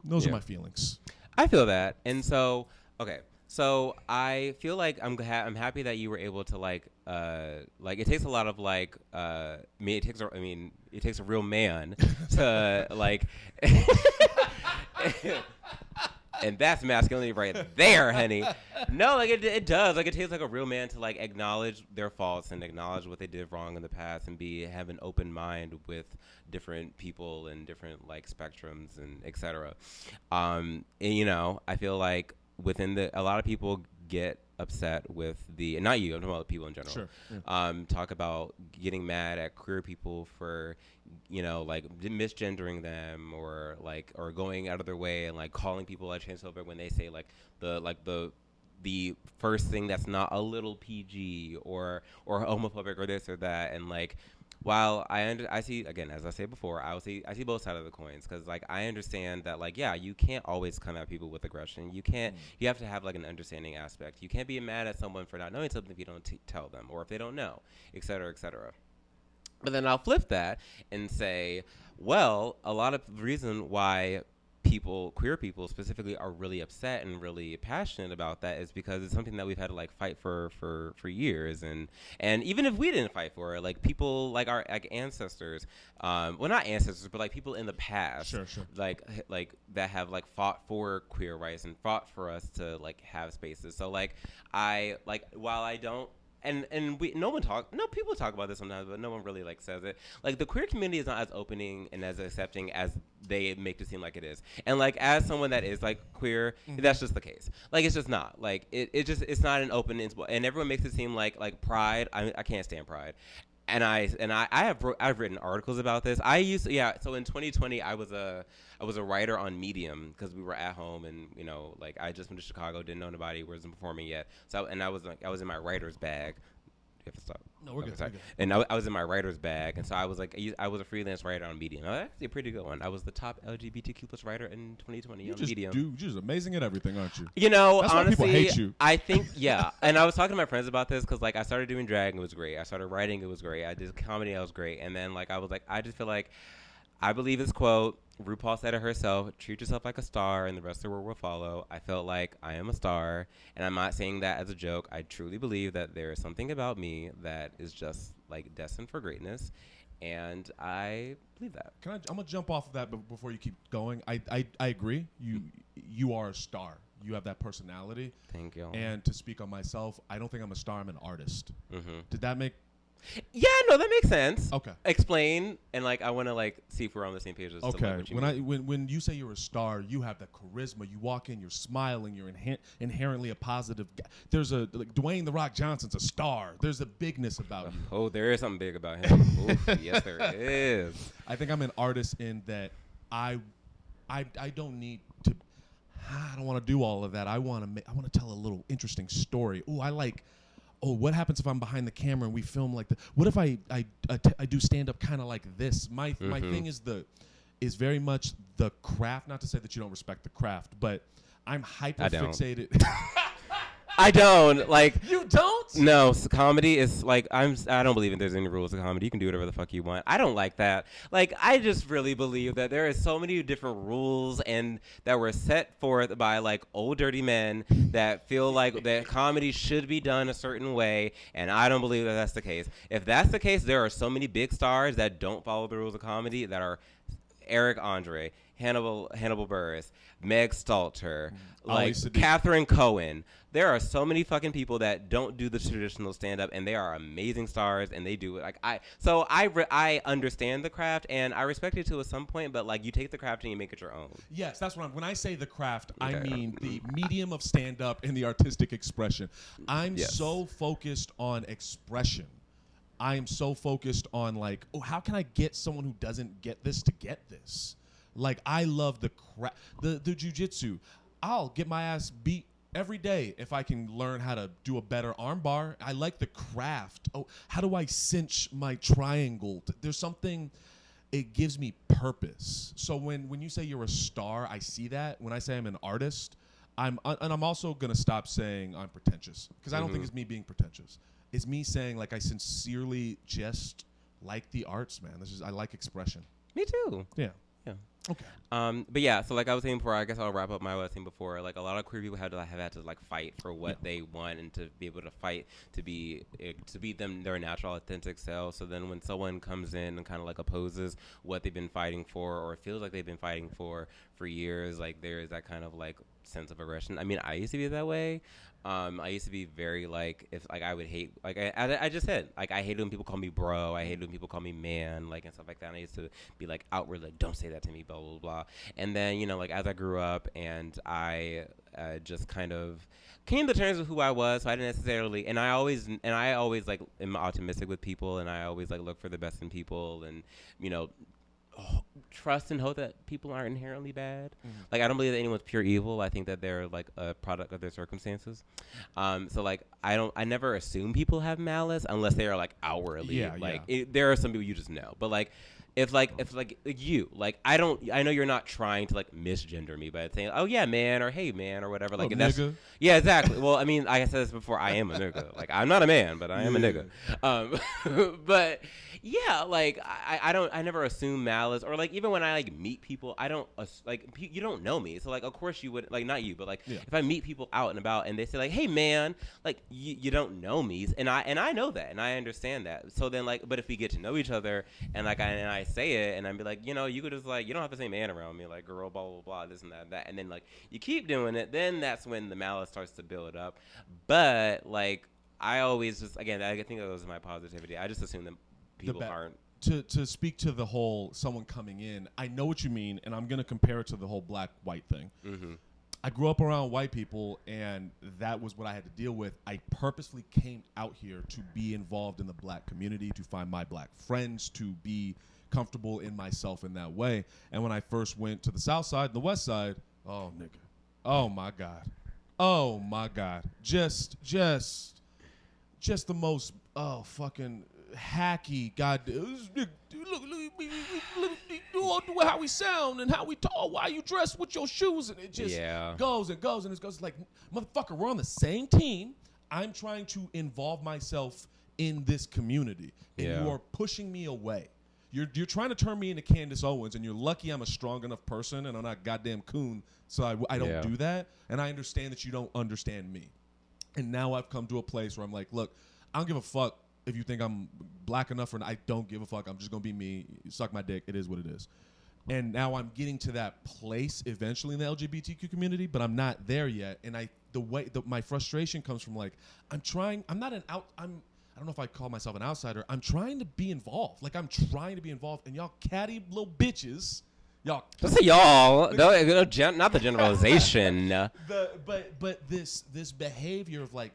Those are my feelings. I feel that. And so, okay. So I feel like I'm happy that you were able to like it takes a lot of it takes a real man to like and that's masculinity right there, honey. No, like it does. Like it takes like a real man to like acknowledge their faults and acknowledge what they did wrong in the past and have an open mind with different people and different like spectrums and etc. And, I feel like a lot of people get upset with not you, I'm talking about people in general. Sure. Yeah. Talk about getting mad at queer people for like misgendering them or going out of their way and like calling people a transphobic when they say like the first thing that's not a little PG or homophobic or this or that. And like while I see, again, as I said before, I see both sides of the coins, because like I understand that like yeah, you can't always come at people with aggression. You have to have like an understanding aspect. You can't be mad at someone for not knowing something if you don't tell them, or if they don't know, et cetera, et cetera. But then I'll flip that and say, well, a lot of the reason why queer people specifically, are really upset and really passionate about that is because it's something that we've had to like fight for years. And even if we didn't fight for it, like people like our like ancestors, well, not ancestors, but like people in the past, Sure. like that have like fought for queer rights and fought for us to like have spaces. So like while I don't, and people talk about this sometimes, but no one really like says it. Like the queer community is not as opening and as accepting as they make it seem like it is. And like as someone that is like queer, that's just the case. Like it's just not. Like it's not an open, and everyone makes it seem like Pride. I can't stand Pride. And I've written articles about this. So in 2020 I was a writer on Medium, because we were at home, and like I just went to Chicago, didn't know nobody, wasn't performing yet. So I was in my writer's bag. You have to stop. No, we're good. Sorry. And I was in my writer's bag, and so I was like, I was a freelance writer on Medium. That's actually a pretty good one. I was the top LGBTQ plus writer in 2020 on Medium. You're just amazing at everything, aren't you? That's honestly, why people hate you. I think, yeah. And I was talking to my friends about this, because like I started doing drag and it was great. I started writing, it was great. I did comedy, it was great. And then like I was like, I just feel like I believe this quote. RuPaul said it herself: treat yourself like a star and the rest of the world will follow. I felt like I am a star, and I'm not saying that as a joke. I truly believe that there is something about me that is just like destined for greatness, and I believe that. I'm gonna jump off of that before you keep going. I agree. You are a star. You have that personality. Thank you. And to speak on myself, I don't think I'm a star. I'm an artist. Mm-hmm. Did that make? Yeah, no, that makes sense. Okay. Explain, and like I want to like see if we're on the same page. Okay. When you say you're a star, you have that charisma. You walk in, you're smiling, you're inherently a positive guy. There's like Dwayne The Rock Johnson's a star. There's a bigness about you. Oh, there is something big about him. Oof, yes, there is. I think I'm an artist in that I don't need to. I don't want to do all of that. I want to tell a little interesting story. What happens if I'm behind the camera and we film like that? What if I do stand up kind of like this? My thing is very much the craft. Not to say that you don't respect the craft, but I'm hyper fixated. I don't like. You don't? No, comedy is like I don't believe there's any rules of comedy. You can do whatever the fuck you want. I don't like that. Like I just really believe that there is so many different rules and that were set forth by like old dirty men that feel like that comedy should be done a certain way, and I don't believe that that's the case. If that's the case, there are so many big stars that don't follow the rules of comedy that are Eric Andre, Hannibal Buress, Meg Stalter, like Catherine Cohen. There are so many fucking people that don't do the traditional stand-up, and they are amazing stars, and they do it. Like I understand the craft, and I respect it to at some point, but like you take the craft and you make it your own. Yes, that's what when I say the craft, okay. I mean the medium of stand-up and the artistic expression. I'm so focused on expression. I am so focused on like, how can I get someone who doesn't get this to get this? Like I love the jujitsu. I'll get my ass beat every day if I can learn how to do a better arm bar. I like the craft. Oh, how do I cinch my triangle? There's something, it gives me purpose. So when you say you're a star, I see that. When I say I'm an artist, I'm also going to stop saying I'm pretentious, because I don't think it's me being pretentious. It's me saying like I sincerely just like the arts, man. I like expression. Me too. Yeah. Yeah. Okay. But yeah, so like I was saying before, I guess I'll wrap up my what I was saying before. Like a lot of queer people have had to like fight for what they want and to be able to fight to be them their natural authentic selves. So then when someone comes in and kind of like opposes what they've been fighting for or feels like they've been fighting for years, like there is that kind of like sense of aggression. I mean, I used to be that way. I used to be very like if like I would hate like I just said like I hated when people call me bro. I hated when people call me man like and stuff like that. And I used to be like outward like don't say that to me blah blah blah. And then you know like as I grew up and I just kind of came to terms with who I was. So I didn't necessarily and I always like am optimistic with people and I always like look for the best in people and you know trust and hope that people aren't inherently bad. Like I don't believe that anyone's pure evil. I think that they're like a product of their circumstances. So like I never assume people have malice unless they are like outwardly there are some people you just know. But like if you like I know you're not trying to like misgender me by saying oh yeah man or hey man or whatever like that's nigga. yeah exactly. Well I mean like I said this before I am a nigga like I'm not a man but I am a nigga. But yeah like I never assume malice or like even when I like meet people I don't like you don't know me so like of course you would like not you but like if I meet people out and about and they say like hey man like you don't know me and I know that and I understand that so then like but if we get to know each other and like I say it and I'd be like you know you could just like you don't have to say man around me like girl blah blah blah this and that and then like you keep doing it then that's when the malice starts to build up but like I always just again I think that was my positivity I just assume that people aren't to speak to the whole someone coming in I know what you mean and I'm going to compare it to the whole black white thing. I grew up around white people and that was what I had to deal with. I purposely came out here to be involved in the black community, to find my black friends, to be comfortable in myself in that way. And when I first went to the south side and the west side, oh nigga. Oh my God. Oh my God. Just the most fucking hacky god look how we sound and how we talk why you dress with your shoes and it just goes and goes and it goes like motherfucker we're on the same team I'm trying to involve myself in this community and you are pushing me away you're trying to turn me into Candace Owens and you're lucky I'm a strong enough person and I'm not goddamn coon so I don't do that and I understand that you don't understand me and now I've come to a place where I'm like look I don't give a fuck if you think I'm black enough or not, I don't give a fuck. I'm just going to be me. Suck my dick. It is what it is. And now I'm getting to that place eventually in the LGBTQ community, but I'm not there yet. And my frustration comes from like, I don't know if I call myself an outsider. I'm trying to be involved. Like I'm trying to be involved and y'all catty little bitches. Y'all. Don't say y'all. Not the generalization. But this behavior of like,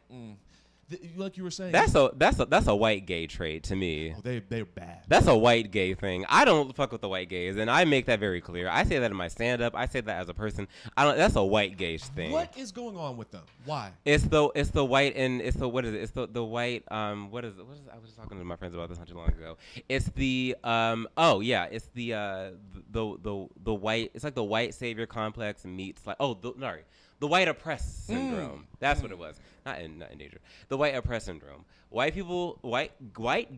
like you were saying, that's a white gay trait to me. Oh, they're bad. That's a white gay thing. I don't fuck with the white gays, and I make that very clear. I say that in my stand up. I say that as a person. I don't. That's a white gay thing. What is going on with them? Why? It's the white and it's the what is it? It's the white what is it? What is it? I was talking to my friends about this not too long ago. It's the it's the white. It's like the white savior complex meets like the white oppressed syndrome. That's what it was. Not in danger. The white oppressed syndrome. White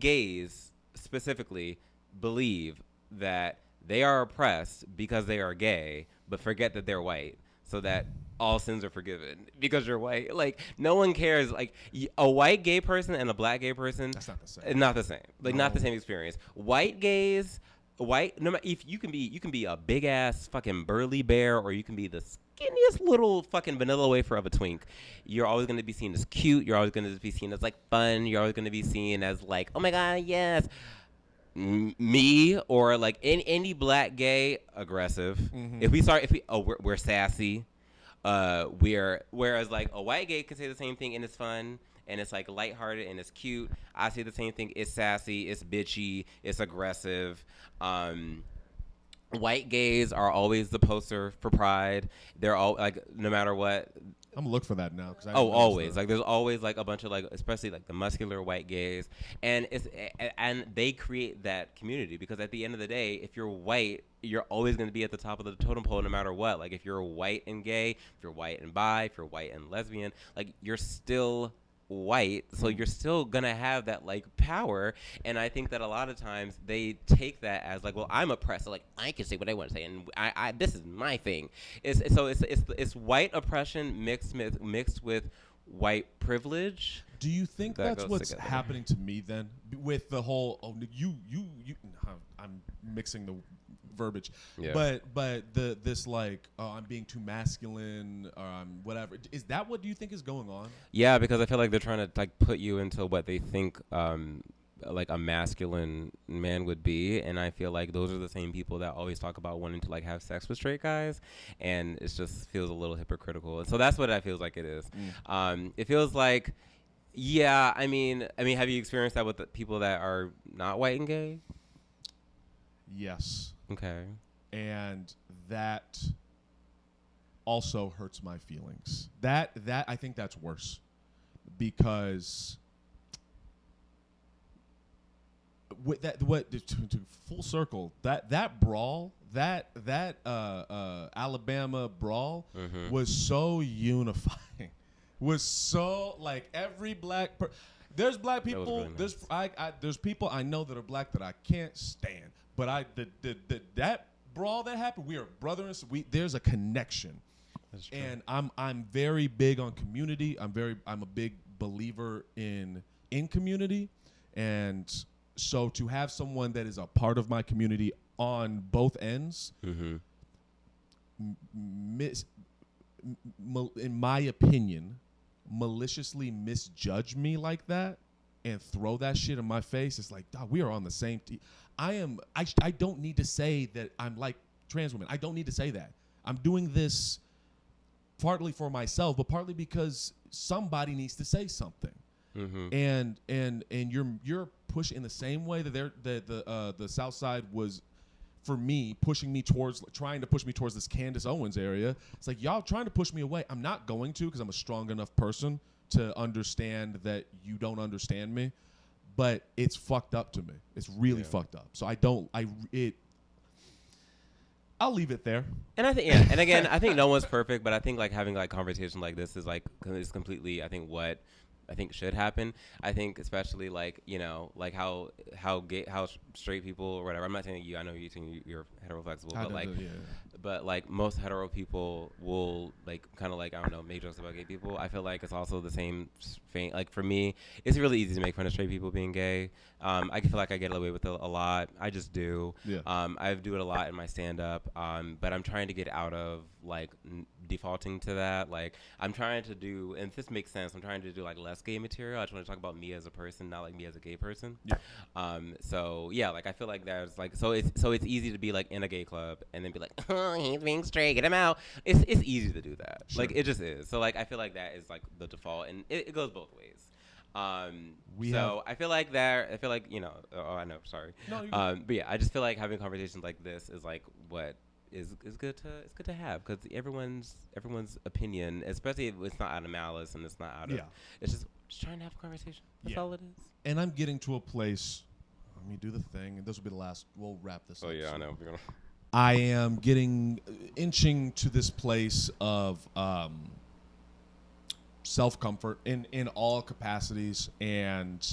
gays specifically believe that they are oppressed because they are gay, but forget that they're white, so that all sins are forgiven because you're white. Like no one cares. Like a white gay person and a black gay person. That's not the same. Not the same. Like not the same experience. White gays. No matter if you can be a big ass fucking burly bear or you can be the skinniest little fucking vanilla wafer of a twink. You're always going to be seen as cute. You're always going to be seen as like fun. You're always going to be seen as like, oh my God, yes. Me or like any black gay aggressive. We're sassy. Whereas like a white gay can say the same thing and it's fun and it's like lighthearted and it's cute. I say the same thing. It's sassy. It's bitchy. It's aggressive. White gays are always the poster for pride. They're all like, no matter what. I'm gonna look for that now. Always. Like, there's always like a bunch of like, especially like the muscular white gays, and they create that community because at the end of the day, if you're white, you're always going to be at the top of the totem pole no matter what. Like, if you're white and gay, if you're white and bi, if you're white and lesbian, like you're still white, so you're still gonna have that like power. And I think that a lot of times they take that as like, well, I'm oppressed, so like I can say what I want to say, and I this is my thing. It's white oppression mixed with white privilege. Do you think That that's goes what's together. happening to me then with the whole you I'm mixing the verbiage, Yeah. but this like I'm being too masculine or I'm whatever, is that what do you think is going on? Yeah, because I feel like they're trying to like put you into what they think like a masculine man would be, and I feel like those are the same people that always talk about wanting to like have sex with straight guys, and it just feels a little hypocritical. And so that's what I feels like it is. It feels like, yeah, I mean, have you experienced that with the people that are not white and gay? Yes. Okay. And that also hurts my feelings. That I think that's worse because with that to full circle that brawl that Alabama brawl was so unifying. Was so like every black there's black people really nice. there's people I know that are black that I can't stand, but that brawl that happened, we are brother and there's a connection. That's true. And I'm very big on community. I'm a big believer in community, and so to have someone that is a part of my community on both ends, in my opinion, maliciously misjudge me like that and throw that shit in my face, it's like, dog, we are on the same team. I don't need to say that I'm like trans women. I don't need to say that. I'm doing this partly for myself, but partly because somebody needs to say something. And you're pushing in the same way that the South Side was for me, trying to push me towards this Candace Owens area. It's like, y'all trying to push me away. I'm not going to, because I'm a strong enough person to understand that you don't understand me. But it's fucked up to me. It's really fucked up. So I'll leave it there. And I think, yeah, and again, I think no one's perfect, but I think like having like conversation like this is completely, I think, what I think should happen. I think especially like, you know, like how straight people or whatever. I'm not saying you. I know you're heteroflexible, but like most hetero people will like kind of like, I don't know, make jokes about gay people. I feel like it's also the same thing. Like for me, it's really easy to make fun of straight people being gay. I feel like I get away with it a lot. I just do. Yeah. I do it a lot in my stand up. But I'm trying to get out of like defaulting to that. Like I'm trying to do, and this makes sense, I'm trying to do like less gay material. I just want to talk about me as a person, not like me as a gay person. Yeah. So yeah, like I feel like there's like, so it's easy to be like in a gay club and then be like, oh, he's being straight, get him out. It's easy to do that. Sure. Like it just is. So like I feel like that is like the default, and it goes both ways. I feel like you know, oh, I know, sorry. No, but yeah, I just feel like having conversations like this is like what is good to have, because everyone's opinion, especially if it's not out of malice and it's not out of, it's just trying to have a conversation. That's all it is. And I'm getting to a place. Let me do the thing, and this will be the last. We'll wrap this up. Oh yeah, I know. I am inching to this place of self-comfort in all capacities, and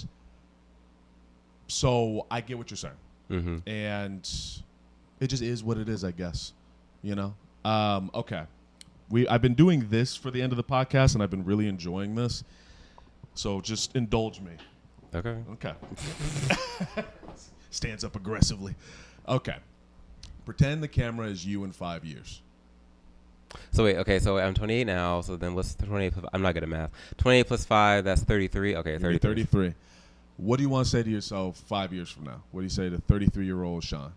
so I get what you're saying, and it just is what it is, I guess. You know. Okay. I've been doing this for the end of the podcast, and I've been really enjoying this. So just indulge me. Okay. Stands up aggressively. Okay. Pretend the camera is you in 5 years. So wait, okay, so I'm 28 now, so then what's 28 plus, I'm not good at math. 28 plus 5, that's 33. Okay, 33. What do you want to say to yourself 5 years from now? What do you say to 33-year-old Shawn?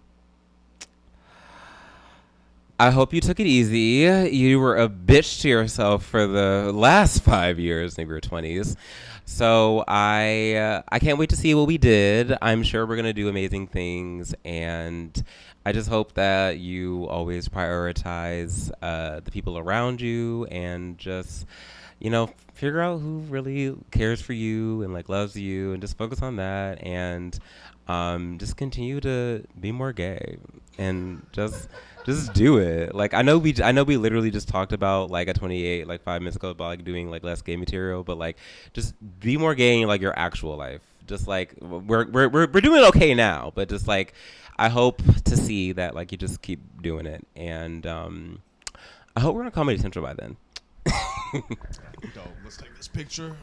I hope you took it easy. You were a bitch to yourself for the last 5 years, maybe your 20s. So I can't wait to see what we did. I'm sure we're going to do amazing things, and I just hope that you always prioritize the people around you, and just, you know, figure out who really cares for you and like loves you, and just focus on that, and just continue to be more gay, and just Just do it. Like I know we literally just talked about like at 28 like 5 minutes ago about like doing like less gay material, but like just be more gay in like your actual life. Just like we're doing okay now, but just like I hope to see that like you just keep doing it, and I hope we're on Comedy Central by then. Dope. Let's take this picture.